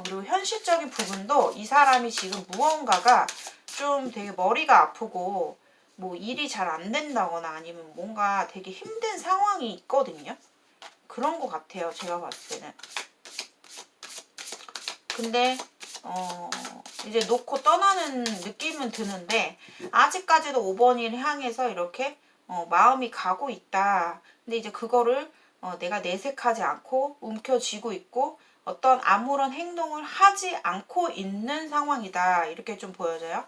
그리고 현실적인 부분도 이 사람이 지금 무언가가 좀 되게 머리가 아프고 뭐 일이 잘 안 된다거나 아니면 뭔가 되게 힘든 상황이 있거든요. 그런 것 같아요. 제가 봤을 때는. 근데 이제 놓고 떠나는 느낌은 드는데 아직까지도 5번을 향해서 이렇게 마음이 가고 있다. 근데 이제 그거를 내가 내색하지 않고 움켜쥐고 있고 어떤 아무런 행동을 하지 않고 있는 상황이다. 이렇게 좀 보여져요.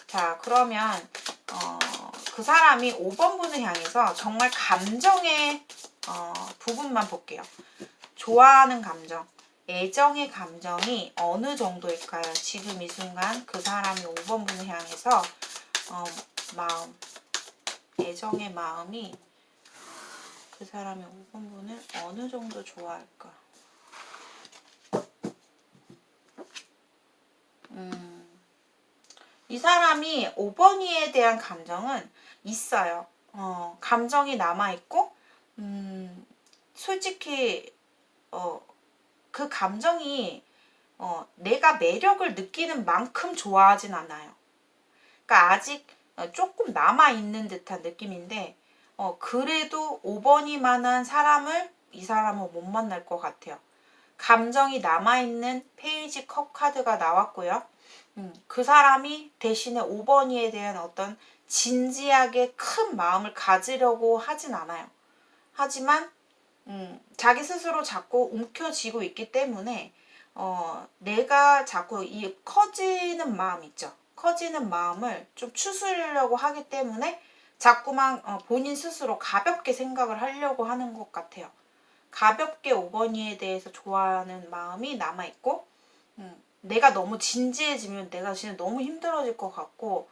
자, 그러면 그 사람이 5번 분을 향해서 정말 감정의 부분만 볼게요. 좋아하는 감정, 애정의 감정이 어느 정도일까요? 지금 이 순간 그 사람이 5번 분을 향해서 마음, 애정의 마음이 그 사람이 5번 분을 어느 정도 좋아할까? 이 사람이 5번이에 대한 감정은 있어요. 감정이 남아있고, 솔직히, 그 감정이, 내가 매력을 느끼는 만큼 좋아하진 않아요. 그러니까 아직 조금 남아있는 듯한 느낌인데, 그래도 5번이만한 사람을 이 사람은 못 만날 것 같아요. 감정이 남아있는 페이지 컵 카드가 나왔고요. 그 사람이 대신에 5번이에 대한 어떤 진지하게 큰 마음을 가지려고 하진 않아요. 하지만 자기 스스로 자꾸 움켜쥐고 있기 때문에 내가 자꾸 이 커지는 마음 있죠. 커지는 마음을 좀 추스르려고 하기 때문에 자꾸만 본인 스스로 가볍게 생각을 하려고 하는 것 같아요. 가볍게 5번이에 대해서 좋아하는 마음이 남아있고 내가 너무 진지해지면 내가 진짜 너무 힘들어질 것 같고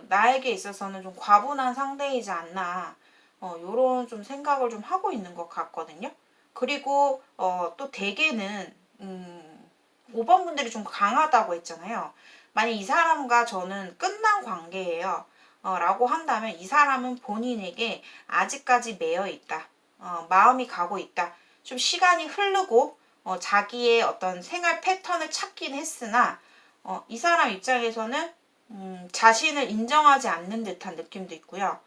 나에게 있어서는 좀 과분한 상대이지 않나 요런 좀 생각을 좀 하고 있는 것 같거든요. 그리고 또 대개는 5번 분들이 좀 강하다고 했잖아요. 만약 이 사람과 저는 끝난 관계예요. 라고 한다면 이 사람은 본인에게 아직까지 매여 있다. 마음이 가고 있다. 좀 시간이 흐르고 자기의 어떤 생활 패턴을 찾긴 했으나 이 사람 입장에서는 자신을 인정하지 않는 듯한 느낌도 있고요.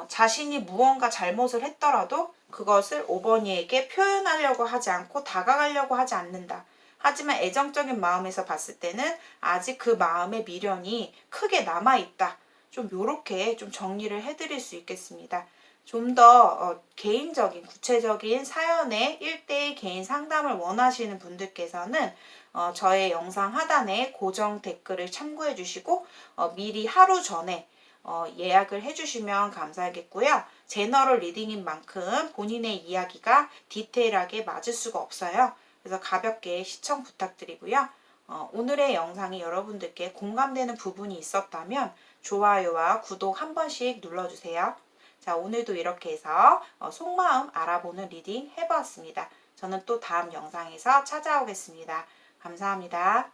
자신이 무언가 잘못을 했더라도 그것을 5번이에게 표현하려고 하지 않고 다가가려고 하지 않는다. 하지만 애정적인 마음에서 봤을 때는 아직 그 마음의 미련이 크게 남아있다. 좀 요렇게 좀 정리를 해드릴 수 있겠습니다. 좀 더 개인적인 구체적인 사연의 1대1 개인 상담을 원하시는 분들께서는 저의 영상 하단에 고정 댓글을 참고해 주시고 미리 하루 전에 예약을 해주시면 감사하겠고요. 제너럴 리딩인 만큼 본인의 이야기가 디테일하게 맞을 수가 없어요. 그래서 가볍게 시청 부탁드리고요. 오늘의 영상이 여러분들께 공감되는 부분이 있었다면 좋아요와 구독 한 번씩 눌러주세요. 자, 오늘도 이렇게 해서 속마음 알아보는 리딩 해보았습니다. 저는 또 다음 영상에서 찾아오겠습니다. 감사합니다.